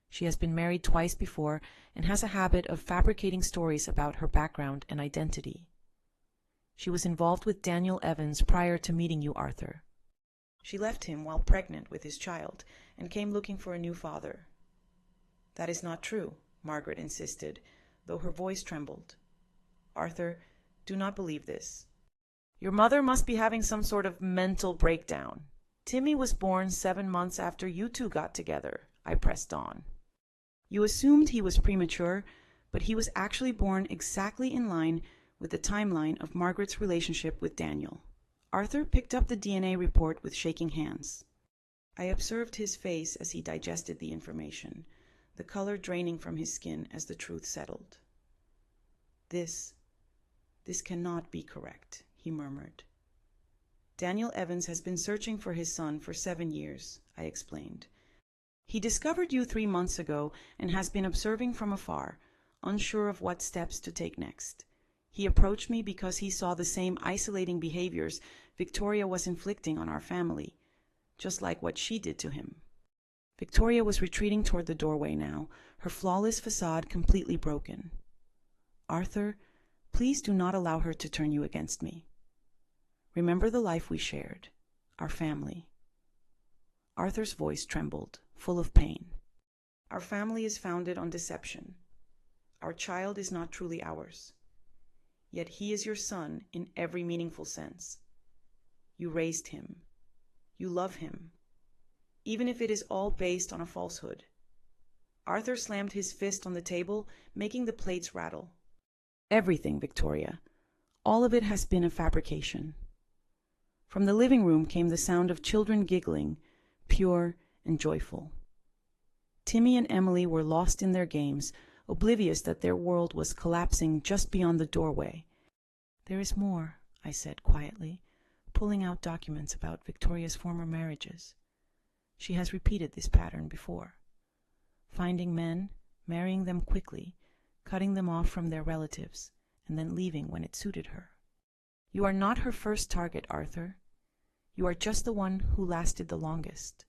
She has been married twice before and has a habit of fabricating stories about her background and identity. She was involved with Daniel Evans prior to meeting you, Arthur. She left him while pregnant with his child and came looking for a new father. That is not true, Margaret insisted, though her voice trembled. Arthur, do not believe this. Your mother must be having some sort of mental breakdown. Timmy was born 7 months after you two got together, I pressed on. You assumed he was premature, but he was actually born exactly in line with the timeline of Margaret's relationship with Daniel. Arthur picked up the DNA report with shaking hands. I observed his face as he digested the information, the color draining from his skin as the truth settled. This cannot be correct," he murmured. "Daniel Evans has been searching for his son for 7 years," I explained. "He discovered you 3 months ago and has been observing from afar, unsure of what steps to take next. He approached me because he saw the same isolating behaviors Victoria was inflicting on our family, just like what she did to him." Victoria was retreating toward the doorway now, her flawless facade completely broken. "Arthur, please do not allow her to turn you against me. Remember the life we shared, our family." Arthur's voice trembled, full of pain. "Our family is founded on deception. Our child is not truly ours. Yet he is your son in every meaningful sense. You raised him. You love him, even if it is all based on a falsehood." Arthur slammed his fist on the table, making the plates rattle. "Everything, Victoria. All of it has been a fabrication." From the living room came the sound of children giggling, pure and joyful. Timmy and Emily were lost in their games, oblivious that their world was collapsing just beyond the doorway. "There is more," I said quietly, pulling out documents about Victoria's former marriages. "She has repeated this pattern before. Finding men, marrying them quickly, cutting them off from their relatives, and then leaving when it suited her. You are not her first target, Arthur. You are just the one who lasted the longest."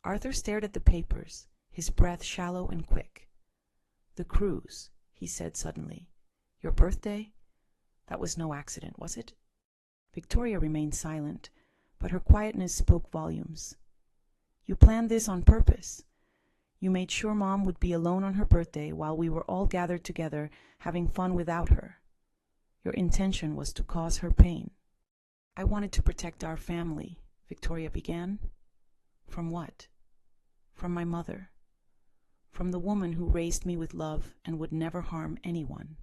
Arthur stared at the papers, his breath shallow and quick. "The cruise," he said suddenly. "Your birthday? That was no accident, was it?" Victoria remained silent, but her quietness spoke volumes. "You planned this on purpose. You made sure Mom would be alone on her birthday while we were all gathered together having fun without her. Your intention was to cause her pain." "I wanted to protect our family," Victoria began. "From what?" "From my mother. From the woman who raised me with love and would never harm anyone.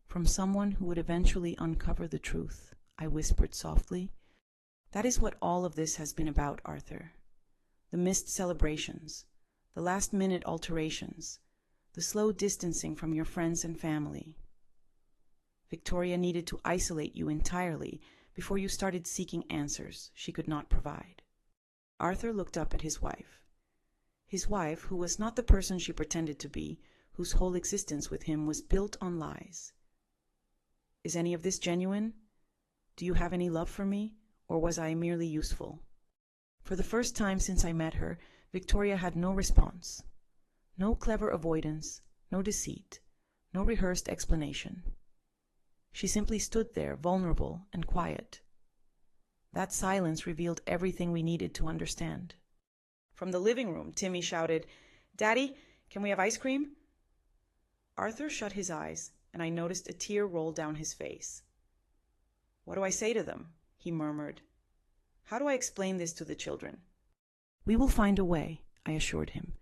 From someone who would eventually uncover the truth," I whispered softly. "That is what all of this has been about, Arthur. The missed celebrations, the last-minute alterations, the slow distancing from your friends and family. Victoria needed to isolate you entirely before you started seeking answers she could not provide." Arthur looked up at his wife. His wife, who was not the person she pretended to be, whose whole existence with him was built on lies. "Is any of this genuine? Do you have any love for me, or was I merely useful?" For the first time since I met her, Victoria had no response. No clever avoidance, no deceit, no rehearsed explanation. She simply stood there, vulnerable and quiet. That silence revealed everything we needed to understand. From the living room, Timmy shouted, "Daddy, can we have ice cream?" Arthur shut his eyes, and I noticed a tear roll down his face. "What do I say to them?" he murmured. "How do I explain this to the children?" "We will find a way," I assured him,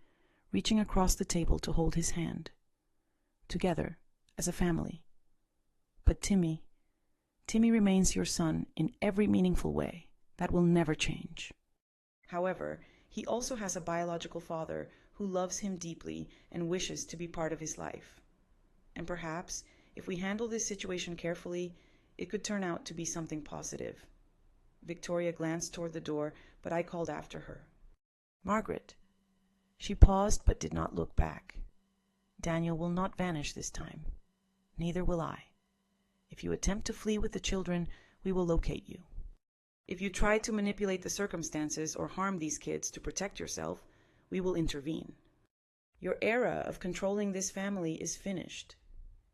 reaching across the table to hold his hand. "Together, as a family. But Timmy remains your son in every meaningful way. That will never change. However, he also has a biological father who loves him deeply and wishes to be part of his life. And perhaps, if we handle this situation carefully, it could turn out to be something positive." Victoria glanced toward the door, but I called after her. "Margaret." She paused but did not look back. "Daniel will not vanish this time. Neither will I. If you attempt to flee with the children, we will locate you. If you try to manipulate the circumstances or harm these kids to protect yourself, we will intervene. Your era of controlling this family is finished."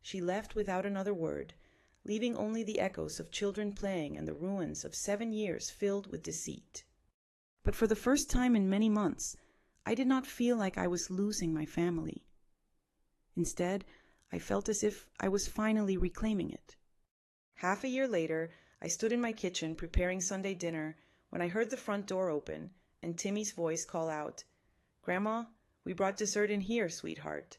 She left without another word, leaving only the echoes of children playing and the ruins of 7 years filled with deceit. But for the first time in many months, I did not feel like I was losing my family. Instead, I felt as if I was finally reclaiming it. Half a year later, I stood in my kitchen preparing Sunday dinner when I heard the front door open and Timmy's voice call out, "Grandma, we brought dessert in here, sweetheart."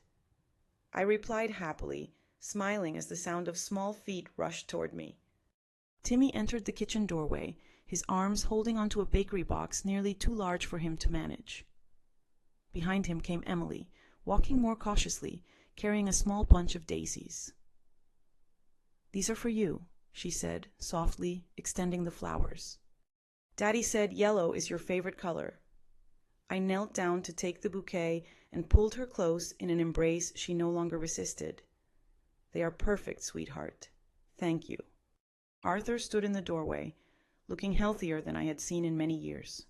I replied happily, smiling as the sound of small feet rushed toward me. Timmy entered the kitchen doorway, his arms holding onto a bakery box nearly too large for him to manage. Behind him came Emily, walking more cautiously, carrying a small bunch of daisies. "These are for you," she said, softly, extending the flowers. "Daddy said yellow is your favorite color." I knelt down to take the bouquet and pulled her close in an embrace she no longer resisted. "They are perfect, sweetheart. Thank you." Arthur stood in the doorway, looking healthier than I had seen in many years.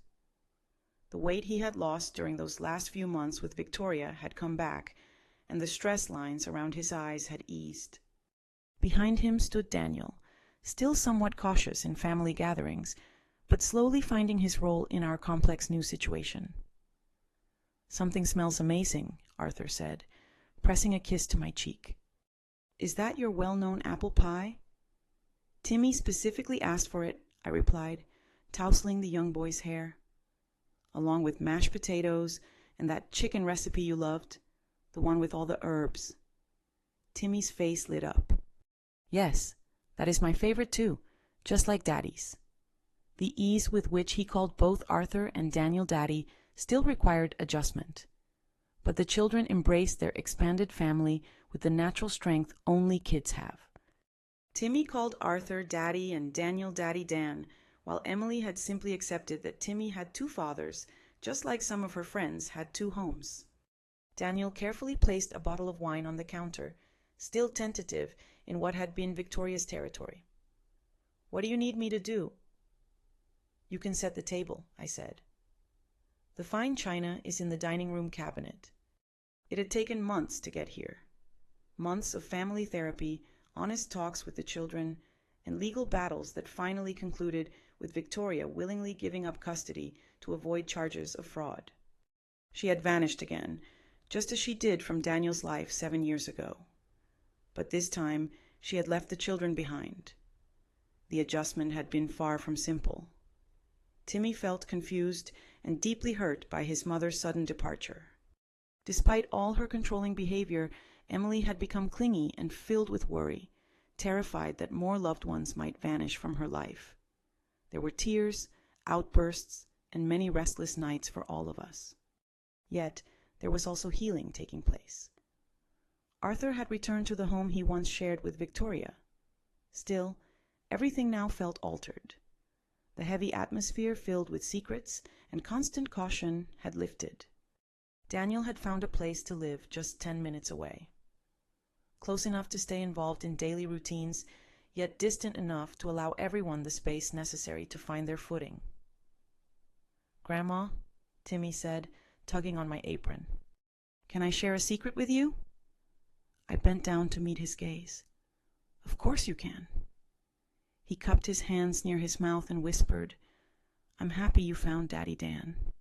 The weight he had lost during those last few months with Victoria had come back, and the stress lines around his eyes had eased. Behind him stood Daniel, still somewhat cautious in family gatherings, but slowly finding his role in our complex new situation. "Something smells amazing," Arthur said, pressing a kiss to my cheek. "Is that your well-known apple pie?" "Timmy specifically asked for it," I replied, tousling the young boy's hair. "Along with mashed potatoes and that chicken recipe you loved, the one with all the herbs." Timmy's face lit up. "Yes, that is my favorite too, just like Daddy's." The ease with which he called both Arthur and Daniel Daddy still required adjustment, but the children embraced their expanded family with the natural strength only kids have. Timmy called Arthur Daddy and Daniel Daddy Dan, while Emily had simply accepted that Timmy had two fathers, just like some of her friends had two homes. Daniel carefully placed a bottle of wine on the counter, still tentative in what had been Victoria's territory. "What do you need me to do?" "You can set the table," I said. The fine china is in the dining room cabinet. It had taken months to get here. Months of family therapy, honest talks with the children, and legal battles that finally concluded with Victoria willingly giving up custody to avoid charges of fraud. She had vanished again, just as she did from Daniel's life 7 years ago. But this time she had left the children behind. The adjustment had been far from simple. Timmy felt confused and deeply hurt by his mother's sudden departure. Despite all her controlling behavior, Emily had become clingy and filled with worry, terrified that more loved ones might vanish from her life. There were tears, outbursts, and many restless nights for all of us. Yet there was also healing taking place. Arthur had returned to the home he once shared with Victoria. Still, everything now felt altered. The heavy atmosphere filled with secrets and constant caution had lifted. Daniel had found a place to live just 10 minutes away. Close enough to stay involved in daily routines, yet distant enough to allow everyone the space necessary to find their footing. "Grandma," Timmy said, tugging on my apron, "can I share a secret with you?" I bent down to meet his gaze. "Of course you can." He cupped his hands near his mouth and whispered, "I'm happy you found Daddy Dan.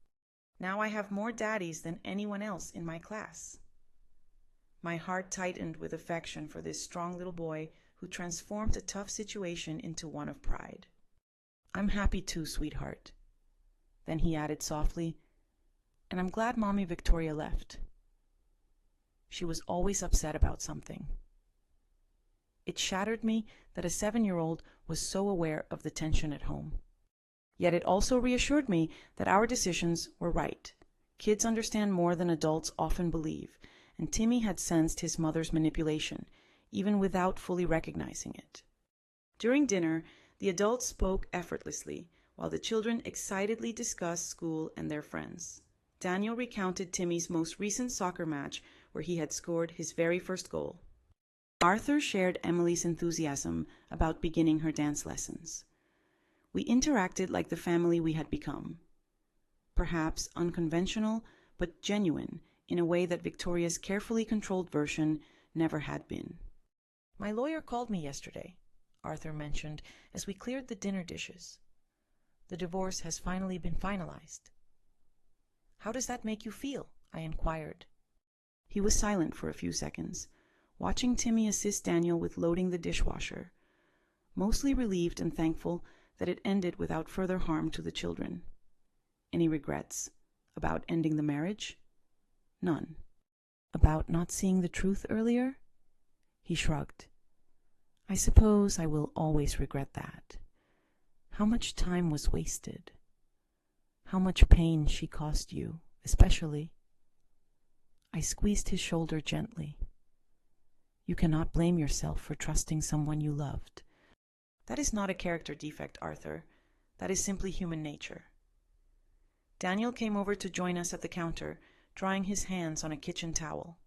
Now I have more daddies than anyone else in my class." My heart tightened with affection for this strong little boy who transformed a tough situation into one of pride. "I'm happy too, sweetheart." Then he added softly, "And I'm glad Mommy Victoria left. She was always upset about something." It shattered me that a 7-year-old was so aware of the tension at home. Yet it also reassured me that our decisions were right. Kids understand more than adults often believe, and Timmy had sensed his mother's manipulation, even without fully recognizing it. During dinner, the adults spoke effortlessly, while the children excitedly discussed school and their friends. Daniel recounted Timmy's most recent soccer match where he had scored his very first goal. Arthur shared Emily's enthusiasm about beginning her dance lessons. We interacted like the family we had become. Perhaps unconventional, but genuine in a way that Victoria's carefully controlled version never had been. "My lawyer called me yesterday," Arthur mentioned as we cleared the dinner dishes. "The divorce has finally been finalized." "How does that make you feel?" I inquired. He was silent for a few seconds, watching Timmy assist Daniel with loading the dishwasher, mostly relieved and thankful that it ended without further harm to the children. Any regrets about ending the marriage? None. About not seeing the truth earlier? He shrugged. "I suppose I will always regret that. How much time was wasted. How much pain she caused you, especially." I squeezed his shoulder gently. You cannot blame yourself for trusting someone you loved. That is not a character defect, Arthur. That is simply human nature. Daniel came over to join us at the counter, drying his hands on a kitchen towel.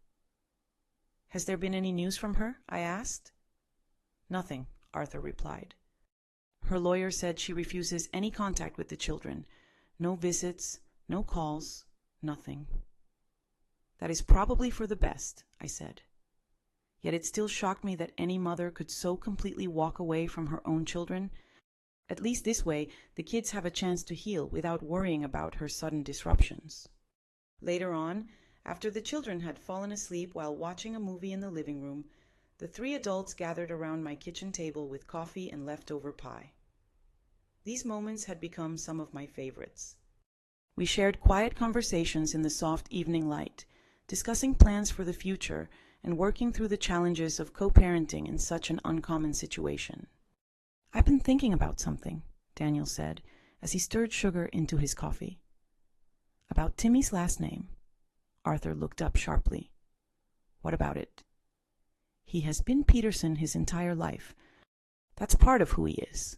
Has there been any news from her? I asked. Nothing, Arthur replied. Her lawyer said she refuses any contact with the children. No visits, no calls, nothing. That is probably for the best, I said. Yet it still shocked me that any mother could so completely walk away from her own children. At least this way, the kids have a chance to heal without worrying about her sudden disruptions. Later on, after the children had fallen asleep while watching a movie in the living room, the 3 adults gathered around my kitchen table with coffee and leftover pie. These moments had become some of my favorites. We shared quiet conversations in the soft evening light, discussing plans for the future and working through the challenges of co-parenting in such an uncommon situation. I've been thinking about something, Daniel said, as he stirred sugar into his coffee. About Timmy's last name. Arthur looked up sharply. What about it? He has been Peterson his entire life. That's part of who he is.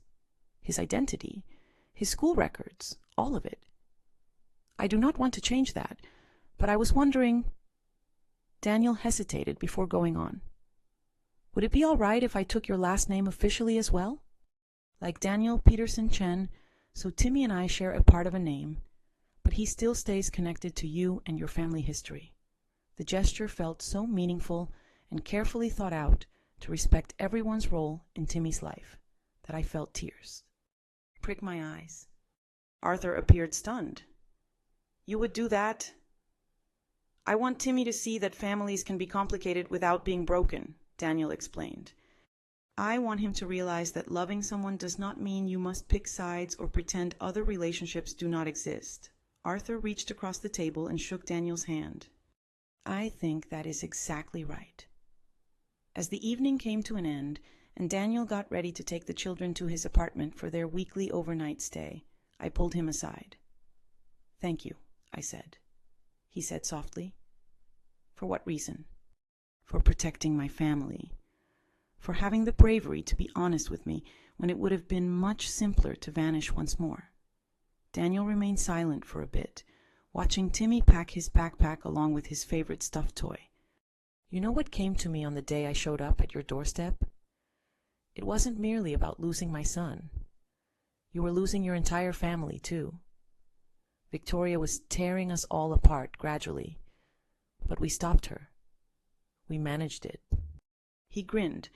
His identity, his school records, all of it. I do not want to change that, but I was wondering... Daniel hesitated before going on. Would it be all right if I took your last name officially as well? Like Daniel Peterson Chen, so Timmy and I share a part of a name, but he still stays connected to you and your family history. The gesture felt so meaningful and carefully thought out to respect everyone's role in Timmy's life that I felt tears prick my eyes. Arthur appeared stunned. You would do that? I want Timmy to see that families can be complicated without being broken, Daniel explained. I want him to realize that loving someone does not mean you must pick sides or pretend other relationships do not exist. Arthur reached across the table and shook Daniel's hand. I think that is exactly right. As the evening came to an end, and Daniel got ready to take the children to his apartment for their weekly overnight stay, I pulled him aside. Thank you, I said. He said softly. For what reason? For protecting my family. For having the bravery to be honest with me when it would have been much simpler to vanish once more. Daniel remained silent for a bit, watching Timmy pack his backpack along with his favorite stuffed toy. You know what came to me on the day I showed up at your doorstep? It wasn't merely about losing my son. You were losing your entire family, too. Victoria was tearing us all apart gradually, but we stopped her. We managed it. He grinned,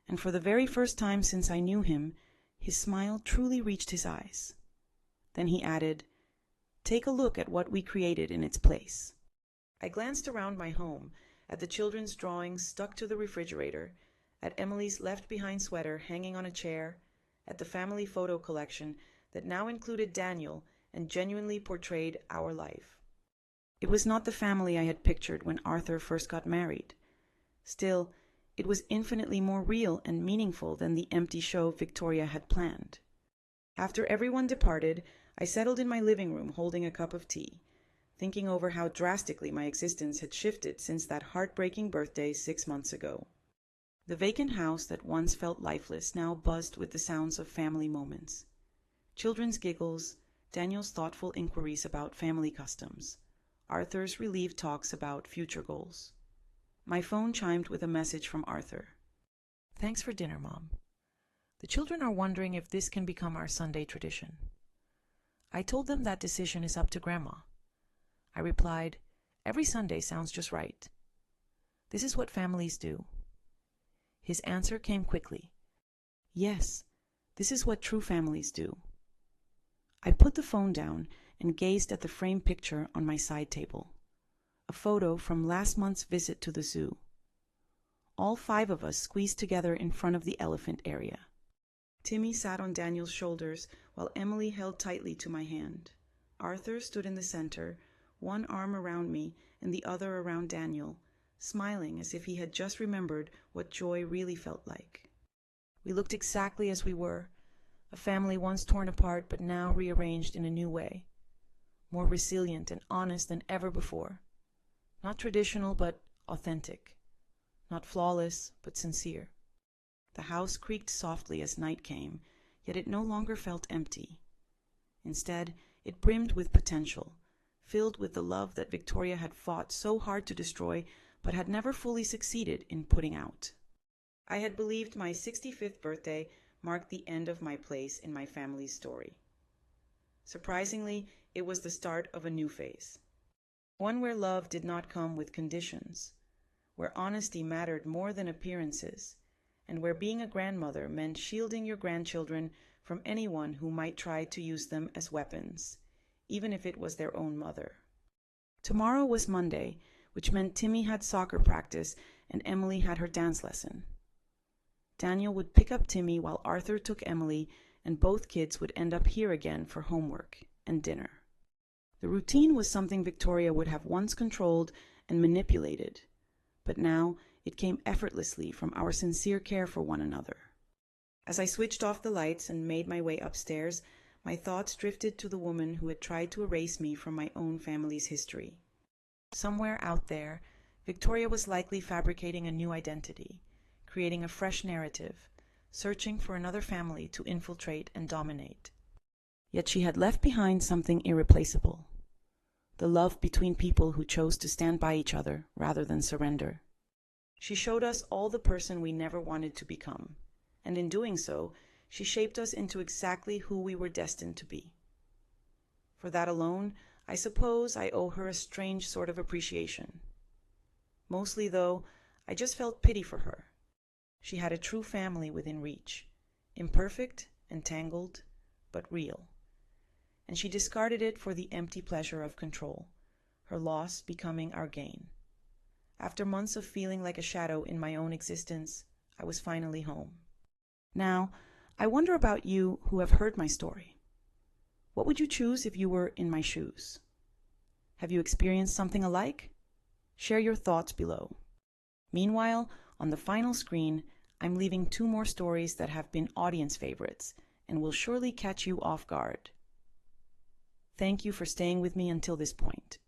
and for the very first time since I knew him, his smile truly reached his eyes. Then he added, Take a look at what we created in its place. I glanced around my home, at the children's drawings stuck to the refrigerator, at Emily's left-behind sweater hanging on a chair, at the family photo collection that now included Daniel and genuinely portrayed our life. It was not the family I had pictured when Arthur first got married. Still, it was infinitely more real and meaningful than the empty show Victoria had planned. After everyone departed, I settled in my living room holding a cup of tea, thinking over how drastically my existence had shifted since that heartbreaking birthday 6 months ago. The vacant house that once felt lifeless now buzzed with the sounds of family moments. Children's giggles, Daniel's thoughtful inquiries about family customs, Arthur's relieved talks about future goals. My phone chimed with a message from Arthur. Thanks for dinner, Mom. The children are wondering if this can become our Sunday tradition. I told them that decision is up to Grandma. I replied, every Sunday sounds just right. This is what families do. His answer came quickly. Yes, this is what true families do. I put the phone down and gazed at the framed picture on my side table. A photo from last month's visit to the zoo. All 5 of us squeezed together in front of the elephant area. Timmy sat on Daniel's shoulders while Emily held tightly to my hand. Arthur stood in the center, one arm around me and the other around Daniel, smiling as if he had just remembered what joy really felt like. We looked exactly as we were, a family once torn apart but now rearranged in a new way, more resilient and honest than ever before. Not traditional, but authentic. Not flawless, but sincere. The house creaked softly as night came, yet it no longer felt empty. Instead, it brimmed with potential, filled with the love that Victoria had fought so hard to destroy, but had never fully succeeded in putting out. I had believed my 65th birthday marked the end of my place in my family's story. Surprisingly, it was the start of a new phase. One where love did not come with conditions, where honesty mattered more than appearances, and where being a grandmother meant shielding your grandchildren from anyone who might try to use them as weapons, even if it was their own mother. Tomorrow was Monday, which meant Timmy had soccer practice and Emily had her dance lesson. Daniel would pick up Timmy while Arthur took Emily, and both kids would end up here again for homework and dinner. The routine was something Victoria would have once controlled and manipulated, but now it came effortlessly from our sincere care for one another. As I switched off the lights and made my way upstairs, my thoughts drifted to the woman who had tried to erase me from my own family's history. Somewhere out there, Victoria was likely fabricating a new identity, creating a fresh narrative, searching for another family to infiltrate and dominate. Yet she had left behind something irreplaceable: the love between people who chose to stand by each other rather than surrender. She showed us all the person we never wanted to become, and in doing so, she shaped us into exactly who we were destined to be. For that alone, I suppose I owe her a strange sort of appreciation. Mostly, though, I just felt pity for her. She had a true family within reach, imperfect and tangled, but real. And she discarded it for the empty pleasure of control, her loss becoming our gain. After months of feeling like a shadow in my own existence, I was finally home. Now, I wonder about you who have heard my story. What would you choose if you were in my shoes? Have you experienced something alike? Share your thoughts below. Meanwhile, on the final screen, I'm leaving 2 more stories that have been audience favorites and will surely catch you off guard. Thank you for staying with me until this point.